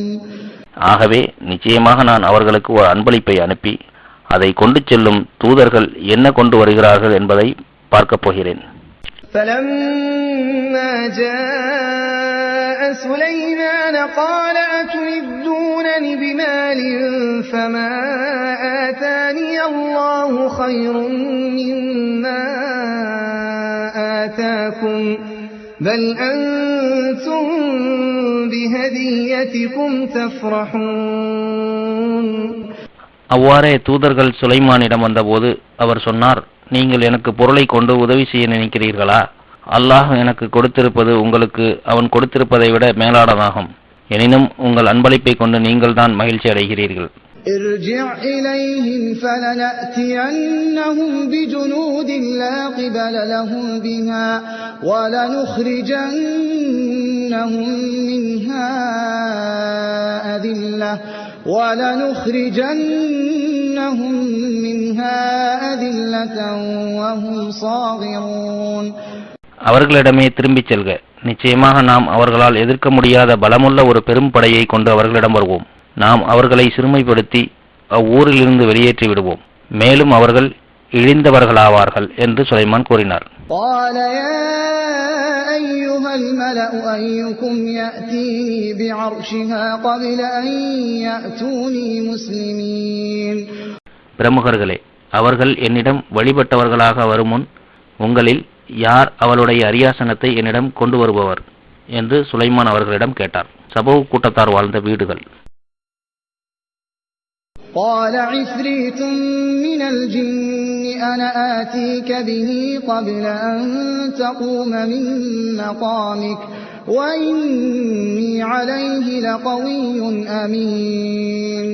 ஆகவே நிச்சயமாக நான் அவர்களுக்கு ஒரு அன்பளிப்பை அனுப்பி அதை கொண்டு செல்லும் தூதர்கள் என்ன கொண்டு வருகிறார்கள் என்பதை பார்க்கப் போகிறேன். فَلَمَّا جَاءَ سُلَيْمَانَ قَالَ أَتُمِدُّونَنِ بِمَالٍ فَمَا آتَانِيَ اللَّهُ خَيْرٌ مِّمَّا آتَاكُمْ بَلْ أَنتُمْ بِهَدِيَّتِكُمْ تَفْرَحُونَ. அவ்வாறே தூதர்கள் சுலைமானிடம் வந்தபோது அவர் சொன்னார், நீங்கள் எனக்கு பொருளை கொண்டு உதவி செய்ய நினைக்கிறீர்களா? அல்லாஹ் எனக்கு கொடுத்திருப்பது உங்களுக்கு அவன் கொடுத்திருப்பதை விட மேலானதாகும். எனினும் உங்கள் அன்பளிப்பை கொண்டு நீங்கள் தான் மகிழ்ச்சி அடைகிறீர்கள். ارجع إليهم فلنأتينهم بجنود لا قبل لهم بها ولنخرجنهم منها أذلة وهم صاغرون. அவர்களிடமே திரும்பிச் செல்க. நிச்சயமாக நாம் அவர்களால் எதிர்க்க முடியாத பலமுள்ள ஒரு பெரும் படையை கொண்டு அவர்களிடம் வருவோம். நாம் அவர்களை சிறுமைப்படுத்தி அவ்வூரிலிருந்து வெளியேற்றி விடுவோம். மேலும் அவர்கள் இழிந்தவர்களாவார்கள் என்று சுலைமான் கூறினார். قال يا أيها الملأ أيكم يأتيني بعرشها قبل أن يأتوني مسلمين. பிரமுகர்களே, அவர்கள் என்னிடம் வழிபட்டவர்களாக வருமுன் உங்களில் யார் அவளுடைய அரியாசனத்தை என்னிடம் கொண்டு வருபவர் என்று சுலைமான் அவர்களிடம் கேட்டார். சபவு கூட்டத்தார் வாழ்ந்த வீடுகள். قال عفريت من الجن أنا آتيك به قبل أن تقوم من مقامك وإني عليه لقوي أمين.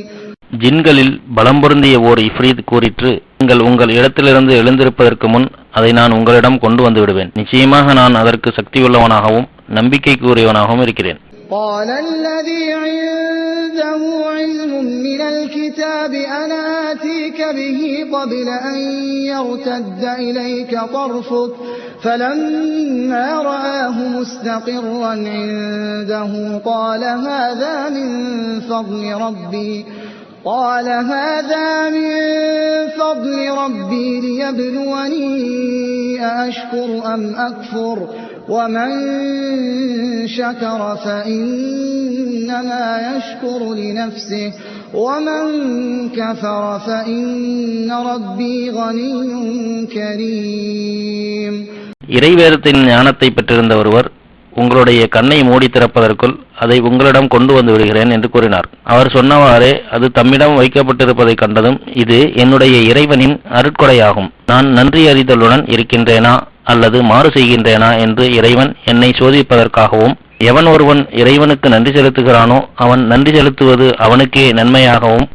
ஜின்களில் பலம் பொருந்திய ஓர் இஃப்ரீத் கூறிற்று, நீங்கள் உங்கள் இடத்திலிருந்து எழுந்திருப்பதற்கு முன் அதை நான் உங்களிடம் கொண்டு வந்து விடுவேன். நிச்சயமாக நான் அதற்கு சக்தியுள்ளவனாகவும் நம்பிக்கைக்குரியவனாகவும் இருக்கிறேன். قال الذي عنده علم من الكتاب أنا آتيك به قبل أن يرتد إليك طرفك فلما رآه مستقرا عنده قال هذا من فضل ربي ليبلوني أأشكر أم أكفر ومن شكر فإنما يشكر لنفسه ومن كفر فإن ربي غني كريم. இறைவேதத்தின் ஞானத்தை பெற்றிருந்த ஒருவர் உங்களுடைய கண்ணை மூடி திறப்பதற்குள் அதை உங்களிடம் கொண்டு வந்து விடுகிறேன் என்று கூறினார். அவர் சொன்னவாறே அது தம்மிடம் வைக்கப்பட்டிருப்பதை கண்டதும், இது என்னுடைய இறைவனின் அருட்கொடையாகும், நான் நன்றி அறிதலுடன் இருக்கின்றேனா அல்லது மாறு செய்கின்றேனா என்று இறைவன் என்னை சோதிப்பதற்காகவும், எவன் ஒருவன் இறைவனுக்கு நன்றி செலுத்துகிறானோ அவன் நன்றி செலுத்துவது அவனுக்கே நன்மையாகவும்,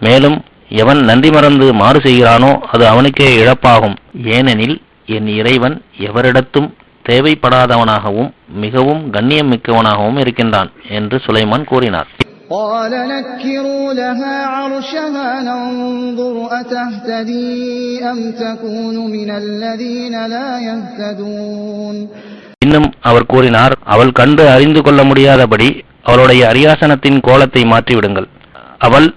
மேலும் எவன் நன்றி மறந்து மாறு செய்கிறானோ அது அவனுக்கே இழப்பாகும். ஏனெனில் என் இறைவன் எவரிடத்தும் தேவைப்படாதவனாகவும் மிகவும் கண்ணியம் மிக்கவனாகவும் இருக்கின்றான் என்று சுலைமான் கூறினார். قال نكروا لها عرشها ننظر أتهتدي أم تكون من الذين لا يهتدون. இன்னும் அவர் கூறினார், அவள் கண்டு அறிந்து கொள்ள முடியாதபடி அவளுடைய அரியாசனத்தின் கோலத்தை மாற்றிவிடுங்கள். அவள்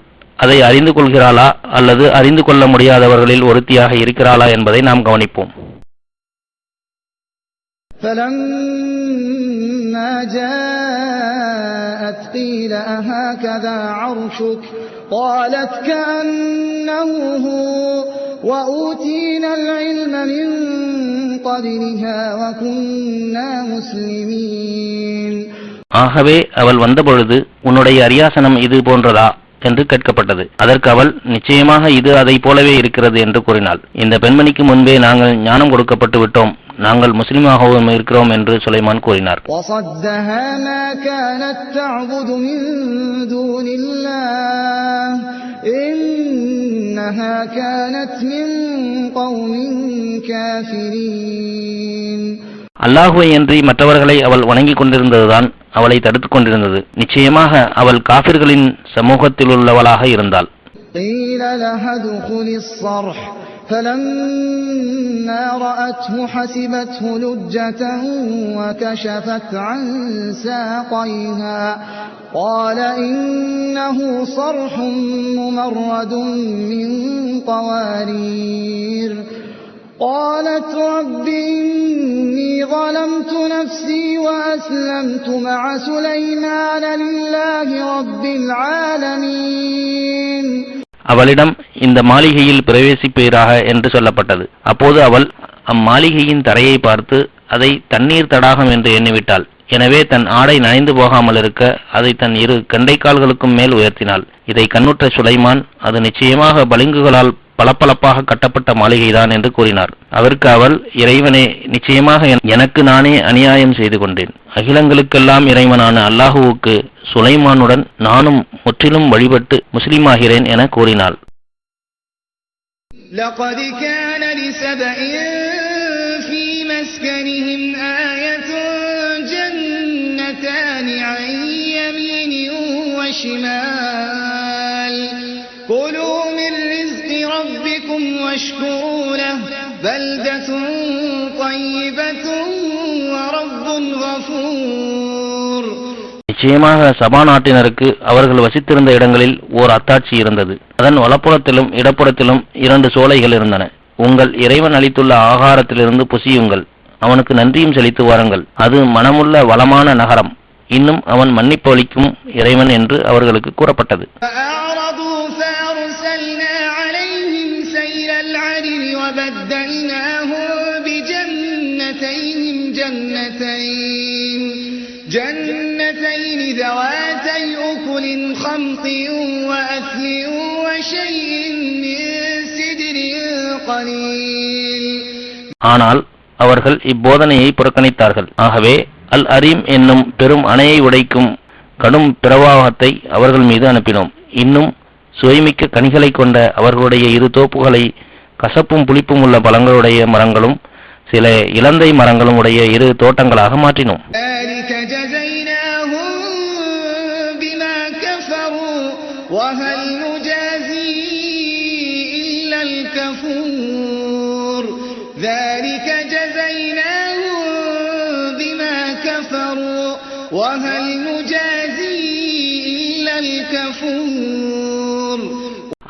அதை அறிந்து கொள்கிறாளா அல்லது அறிந்து கொள்ள முடியாதவர்களில் ஒருத்தியாக இருக்கிறாளா என்பதை நாம் கவனிப்போம். فلما جاءت قيل أهكذا عرشك قالت كأنه هو وأوتينا العلم من قبلها وكنا مسلمين. ஆகவே அவள் வந்தபொழுது உன்னுடைய அரியாசனம் இது போன்றதா என்று கேட்கப்பட்டது. அதற்கு அவள், நிச்சயமாக இது அதை போலவே இருக்கிறது என்று கூறினாள். இந்த பெண்மணிக்கு முன்பே நாங்கள் ஞானம் கொடுக்கப்பட்டு விட்டோம், நாங்கள் முஸ்லிமாகவும் இருக்கிறோம் என்று சுலைமான் கூறினார். அல்லாஹுவை அன்றி மற்றவர்களை அவள் வணங்கிக் கொண்டிருந்ததுதான் அவளை தடுத்துக் கொண்டிருந்தது. நிச்சயமாக அவள் காபிர்களின் சமூகத்தில் உள்ளவளாக இருந்தாள். فلما رأته حسبته لجة وكشفت عن ساقيها قال إنه صرح ممرد من قوارير قالت رب إني ظلمت نفسي وأسلمت مع سليمان لله رب العالمين. அவளிடம் இந்த மாளிகையில் பிரவேசிப்பீராக என்று சொல்லப்பட்டது. அப்போது அவள் அம்மாளிகையின் தரையை பார்த்து அதை தண்ணீர் தடாகம் என்று எண்ணிவிட்டாள். எனவே தன் ஆடை நனைந்து போகாமல் இருக்க அதை தன் இரு கண்டைக்கால்களுக்கும் மேல் உயர்த்தினாள். இதை கண்ணுற்ற சுலைமான், அது நிச்சயமாக பளிங்குகளால் பளபளப்பாக கட்டப்பட்ட மாளிகைதான் என்று கூறினார். அதற்கு அவள், இறைவனே, நிச்சயமாக எனக்கு நானே அநியாயம் செய்து கொண்டேன். அகிலங்களுக்கெல்லாம் இறைவனான அல்லாஹுவுக்கு சுலைமானுடன் நானும் முற்றிலும் வழிபட்டு முஸ்லிமாகிறேன் என கூறினாள். لقد كان لسبإ في مسكنهم آية جنتان عن يمين وشمال كلوا من رزق ربكم واشكروا له بلدة طيبة ورب غفور. நிச்சயமாக சபா நாட்டினருக்கு அவர்கள் வசித்திருந்த இடங்களில் ஓர் அத்தாட்சி இருந்தது. அதன் வலப்புறத்திலும் இடப்புறத்திலும் 2 சோலைகள் இருந்தன. உங்கள் இறைவன் அளித்துள்ள ஆகாரத்திலிருந்து புசியுங்கள், அவனுக்கு நன்றியும் செலுத்தி வாருங்கள், அது மனமுள்ள வளமான நகரம், இன்னும் அவன் மன்னிப்பு அளிக்கும் இறைவன் என்று அவர்களுக்கு கூறப்பட்டது. جنتين ذواتي أكل خمط وأثل وشيء من سدر قليل. ஆனால் அவர்கள் இப்போதனையை புறக்கணித்தார்கள். ஆகவே அல் அரீம் என்னும் பெரும் அணையை உடைக்கும் கடும் பிரவாகத்தை அவர்கள் மீது அனுப்பினோம். இன்னும் சுவைமிக்க கனிகளை கொண்ட அவர்களுடைய 2 தோப்புகளை கசப்பும் புளிப்பும் உள்ள பழங்களுடைய மரங்களும் சில இலந்தை மரங்களும் உடைய 2 தோட்டங்களாக மாற்றினோம்.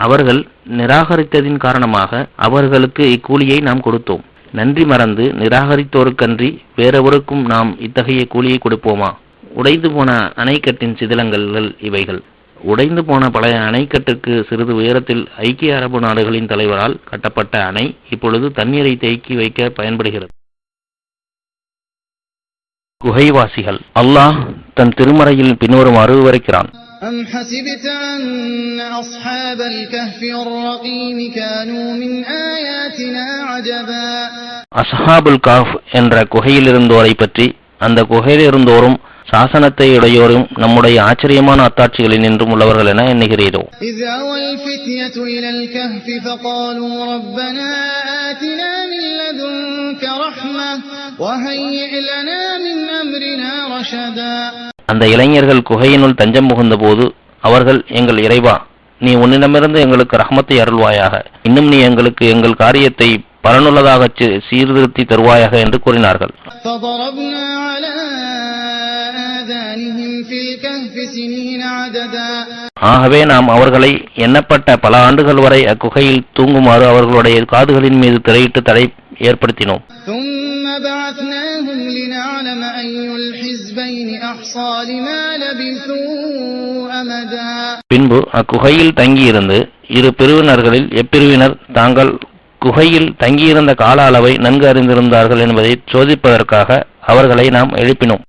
அவர்கள் நிராகரித்ததின் காரணமாக அவர்களுக்கு இக்கூலியை நாம் கொடுத்தோம். நன்றி மறந்து நிராகரித்தோருக்கன்றி வேறெவருக்கும் நாம் இத்தகைய கூலியை கொடுப்போமா? உடைந்து போன அணைக்கட்டின் சிதிலங்கள் இவைகள். உடைந்து போன பழைய அணைக்கட்டுக்கு சிறிது உயரத்தில் ஐக்கிய அரபு நாடுகளின் தலைவரால் கட்டப்பட்ட அணை இப்பொழுது தண்ணீரை தேக்கி வைக்க பயன்படுகிறது. குகைவாசிகள். அல்லாஹ் தன் திருமறையில் பின்வருமாறு விவரிக்கிறான். أم حسبت أن أصحاب الكهف والرقيم كانوا من آياتنا عجبا. அஸ்ஹாபுல் கஹ்ஃப் என்ற குகையில் இருந்தோரை பற்றி, அந்த குகையில் இருந்தோரும் சாசனத்தை உடையோரும் நம்முடைய ஆச்சரியமான அத்தாட்சிகளில் நின்றும் உள்ளவர்கள் என எண்ணுகிறீரோ? إذ أوى الفتية إلى الكهف فقالوا ربنا آتنا من لدنك رحمة وهيئ لنا من أمرنا رشدا. அந்த இளைஞர்கள் குகையினுள் தஞ்சம் புகுந்த போது அவர்கள், எங்கள் இறைவா, நீ உன்னிடமிருந்து எங்களுக்கு ரஹ்மத்தை அருள்வாயாக, இன்னும் நீ எங்களுக்கு எங்கள் காரியத்தை பலனுள்ளதாக சீர்திருத்தி தருவாயாக என்று கூறினார்கள். ஆகவே நாம் அவர்களை எண்ணப்பட்ட பல ஆண்டுகள் வரை அக்குகையில் தூங்குமாறு அவர்களுடைய காதுகளின் மீது திரையிட்டு தடை ஏற்படுத்தினோம். பின்பு அக்குகையில் தங்கியிருந்து இரு பிரிவினர்களில் எப்பிரிவினர் தாங்கள் குகையில் தங்கியிருந்த கால அளவை நன்கு அறிந்திருந்தார்கள் என்பதை சோதிப்பதற்காக அவர்களை நாம் எழுப்பினோம்.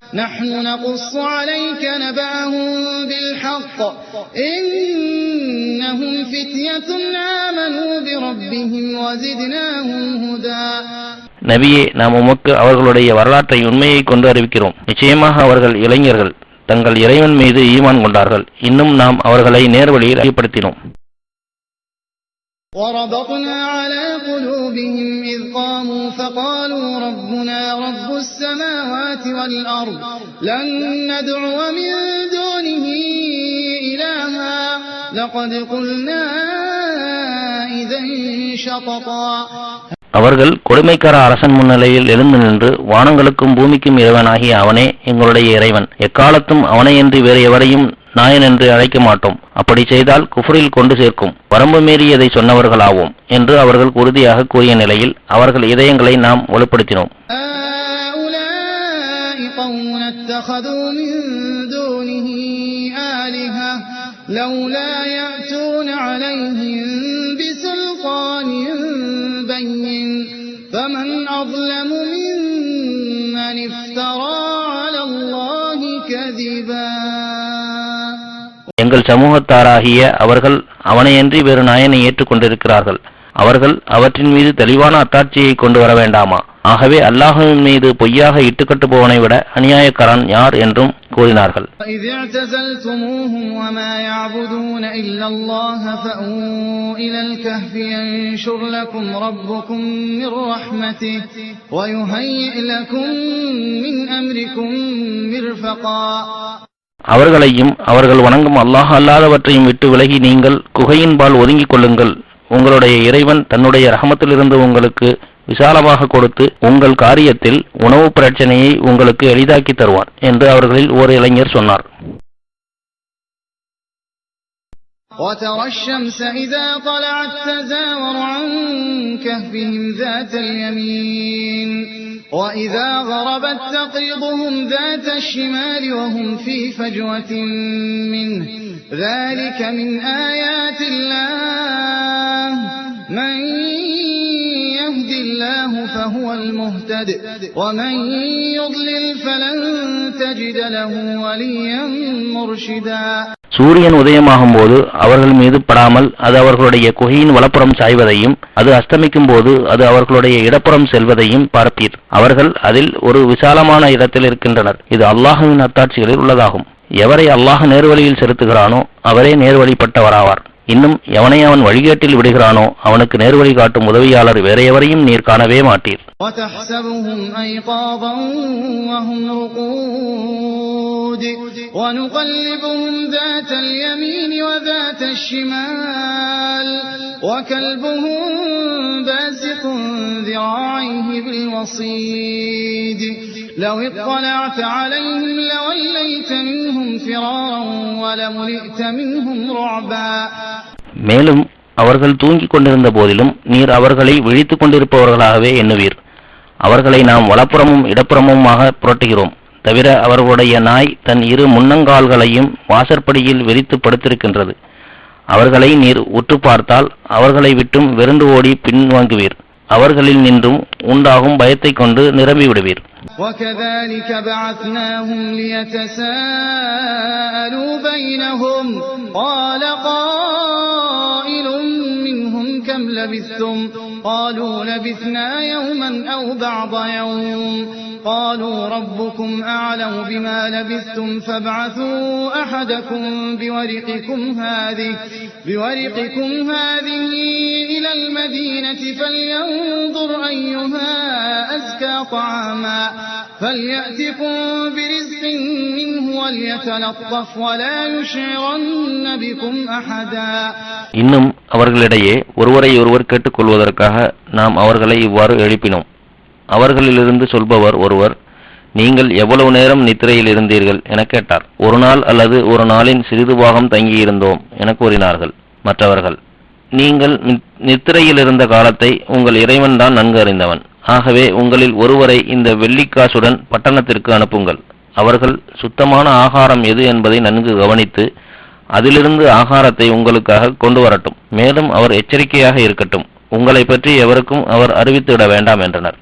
நபியே, நாம் உமக்கு அவர்களுடைய வரலாற்றை உண்மையை கொண்டு அறிவிக்கிறோம். நிச்சயமாக அவர்கள் இளைஞர்கள் தங்கள் இறைவன் மீது ஈமான் கொண்டார்கள். இன்னும் நாம் அவர்களை நேர்வழியில் அறிவுப்படுத்தினோம். وربطنا على قلوبهم إذ قاموا فقالوا ربنا رب السماوات والأرض لن ندعو من دونه إلها لقد قلنا إذا شططا. அவர்கள் கொடுமைக்கார அரசன் முன்னிலையில் எழுந்து நின்று, வானங்களுக்கும் பூமிக்கும் இறைவனாகிய அவனே எங்களுடைய இறைவன், எக்காலத்தும் அவனையன்றி வேறு எவரையும் நாயன் என்று அழைக்க மாட்டோம். அப்படி செய்தால் குஃப்ரில் கொண்டு சேர்க்கும், வரம்பு மீறியதை சொன்னவர்களாவோம் என்று அவர்கள் உறுதியாக கூறிய நிலையில் அவர்கள் இதயங்களை நாம் வலுப்படுத்தினோம். எங்கள் சமூகத்தாராகிய அவர்கள் அவனையன்றி வேறு நாயனை ஏற்றுக்கொண்டிருக்கிறார்கள். அவர்கள் அவற்றின் மீது தெளிவான அத்தாட்சியை கொண்டு வர வேண்டாமா? ஆகவே அல்லாஹ்வின் மீது பொய்யாக இட்டுக்கட்டுபவனை விட அநியாயக்காரன் யார் என்றும் கூறினார்கள். அவர்களையும் அவர்கள் வணங்கும் அல்லாஹ் அல்லாதவற்றையும் விட்டு விலகி நீங்கள் குகையின்பால் ஒதுங்கிக் கொள்ளுங்கள். உங்களுடைய இறைவன் தன்னுடைய ரஹமத்திலிருந்து உங்களுக்கு விசாலமாக கொடுத்து உங்கள் காரியத்தில் உணவு பிரச்சனையை உங்களுக்கு எளிதாக்கி தருவான் என்று அவர்களில் ஒரு இளைஞர் சொன்னார். وترى الشمس إذا طلعت تزاور عن كهفهم ذات اليمين وإذا غربت تقرضهم ذات الشمال وهم في فجوة منه ذلك من آيات الله من يهد الله فهو المهتد ومن يضلل فلن تجد له وليا مرشدا. சூரியன் உதயமாகும் போது அவர்கள் மீது படாமல் அது அவர்களுடைய குகையின் வலப்புறம் சாய்வதையும், அது அஸ்தமிக்கும் போது அது அவர்களுடைய இடப்புறம் செல்வதையும் பார்ப்பீர். அவர்கள் அதில் ஒரு விசாலமான இடத்தில் இருக்கின்றனர். இது அல்லாஹ்வின் அத்தாட்சிகளில் உள்ளதாகும். எவரை அல்லாஹ் நேர்வழியில் செலுத்துகிறானோ அவரே நேர்வழிப்பட்டவராவார். இன்னும் எவனை அவன் வழிகேட்டில் விடுகிறானோ அவனுக்கு நேர்வழி காட்டும் உதவியாளர் வேற எவரையும் நீர் காணவே மாட்டீர். ونقلبهم ذات اليمين وذات الشمال وكلبهم باسط ذراعيه بالوصيد لو اطلعت عليهم لوليت منهم فرارا ولملئت منهم رعبا. மேலும் அவர்கள் தூங்கிக் கொண்டிருந்த போதிலும் நீர் அவர்களை விழித்துக் கொண்டிருப்பவர்களாகவே எண்ணுவீர். அவர்களை நாம் வலப்புறமும் இடப்புறமுமாக புரட்டுகிறோம். தவிர அவர்களுடைய நாய் தன் இரு முன்னங்கால்களையும் வாசற்படியில் விரித்து படுத்திருக்கின்றது. அவர்களை நீர் உற்று பார்த்தால் அவர்களை விட்டும் வெறுண்டு ஓடி பின்வாங்குவீர். அவர்களில் நின்றும் உண்டாகும் பயத்தை கொண்டு நிரம்பி விடுவீர். وكذلك بعثناهم ليتساءلوا بينهم قال قائل منهم كم لبثتم قالوا لبثنا يوما أو بعض يوم قالوا ربكم أعلم بما لبثتم فابعثوا أحدكم بورقكم هذه إلى المدينة فلينظر أيها أزكى طعاما فليأتكم برزق منه وليتلطف ولا يشعرن بكم أحدا. இன்னும் அவர்களிடையே ஒருவரை ஒருவர் கேட்டுக்கொள்வதற்காக நாம் அவர்களை இவ்வாறு எழுப்பினோம். அவர்களிலிருந்து சொல்பவர் ஒருவர், நீங்கள் எவ்வளவு நேரம் நித்திரையில் இருந்தீர்கள் என கேட்டார். ஒரு நாள் அல்லது ஒரு நாளின் சிறிது பாகம் தங்கியிருந்தோம் என கூறினார்கள். மற்றவர்கள், நீங்கள் நித்திரையில் இருந்த காலத்தை உங்கள் இறைவன் தான் நன்கு அறிந்தவன். ஆகவே உங்களில் ஒருவரை இந்த வெள்ளிக்காசுடன் பட்டணத்திற்கு அனுப்புங்கள். அவர்கள் சுத்தமான ஆகாரம் எது என்பதை நன்கு கவனித்து அதிலிருந்து ஆகாரத்தை உங்களுக்காக கொண்டு வரட்டும். மேலும் அவர் எச்சரிக்கையாக இருக்கட்டும். உங்களை பற்றி எவருக்கும் அவர் அறிவித்துவிட வேண்டாம் என்றனர்.